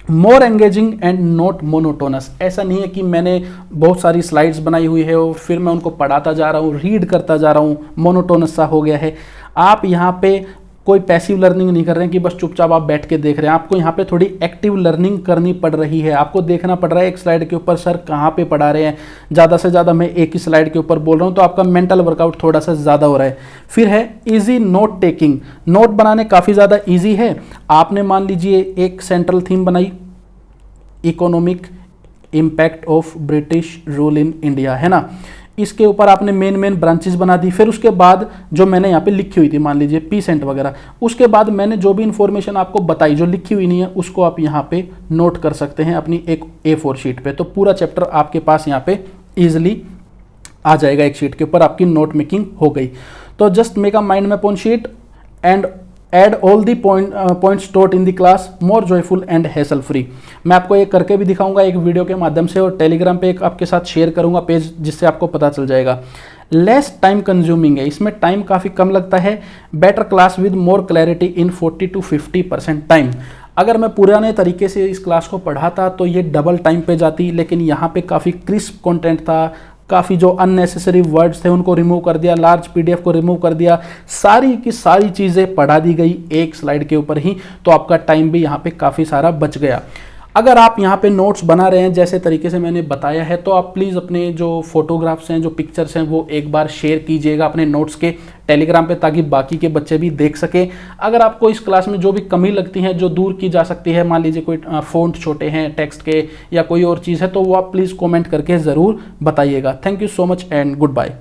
more engaging and not monotonous. ऐसा नहीं है कि मैंने बहुत सारी स्लाइड्स बनाई हुई है और फिर मैं उनको पढ़ाता जा रहा हूँ, रीड करता जा रहा हूँ, मोनोटोनस सा हो गया है। आप यहाँ पे कोई पैसिव लर्निंग नहीं कर रहे हैं कि बस चुपचाप आप बैठ के देख रहे हैं, आपको यहाँ पे थोड़ी एक्टिव लर्निंग करनी पड़ रही है। आपको देखना पड़ रहा है एक स्लाइड के ऊपर सर कहाँ पे पढ़ा रहे हैं, ज़्यादा से ज़्यादा मैं एक ही स्लाइड के ऊपर बोल रहा हूँ, तो आपका मेंटल वर्कआउट थोड़ा सा ज़्यादा हो रहा है। फिर है ईजी नोट टेकिंग, नोट बनाने काफ़ी ज़्यादा ईजी है। आपने मान लीजिए एक सेंट्रल थीम बनाई, economic impact of British rule in India, है ना, इसके ऊपर आपने मेन ब्रांचेस बना दी। फिर उसके बाद जो मैंने यहाँ पे लिखी हुई थी मान लीजिए पीसेंट वगैरह, उसके बाद मैंने जो भी इंफॉर्मेशन आपको बताई जो लिखी हुई नहीं है उसको आप यहाँ पे नोट कर सकते हैं अपनी एक A4 शीट पे। तो पूरा चैप्टर आपके पास यहाँ पे ईजिली आ जाएगा, एक शीट के ऊपर आपकी नोट मेकिंग हो गई। तो just make a mind map on sheet and add all the points taught in the class more joyful and hassle free. मैं आपको ये करके भी दिखाऊंगा एक वीडियो के माध्यम से, और टेलीग्राम पे एक आपके साथ शेयर करूंगा पेज, जिससे आपको पता चल जाएगा। लेस टाइम कंज्यूमिंग है, इसमें टाइम काफ़ी कम लगता है। Better class with more clarity in 40 to 50% time. अगर मैं पुराने तरीके से इस क्लास को पढ़ाता तो ये डबल टाइम पे जाती, लेकिन यहाँ पे काफ़ी क्रिस्प कंटेंट था, काफ़ी जो अननेसेसरी वर्ड्स थे उनको रिमूव कर दिया, लार्ज PDF को रिमूव कर दिया, सारी की सारी चीज़ें पढ़ा दी गई एक स्लाइड के ऊपर ही, तो आपका टाइम भी यहाँ पे काफ़ी सारा बच गया। अगर आप यहाँ पे नोट्स बना रहे हैं जैसे तरीके से मैंने बताया है, तो आप प्लीज़ अपने जो फोटोग्राफ्स हैं, जो पिक्चर्स हैं, वो एक बार शेयर कीजिएगा अपने नोट्स के टेलीग्राम पे, ताकि बाकी के बच्चे भी देख सकें। अगर आपको इस क्लास में जो भी कमी लगती है जो दूर की जा सकती है, मान लीजिए कोई फ़ॉन्ट छोटे हैं टेक्स्ट के या कोई और चीज़ है, तो वो आप प्लीज़ कॉमेंट करके ज़रूर बताइएगा। Thank you so much and good bye.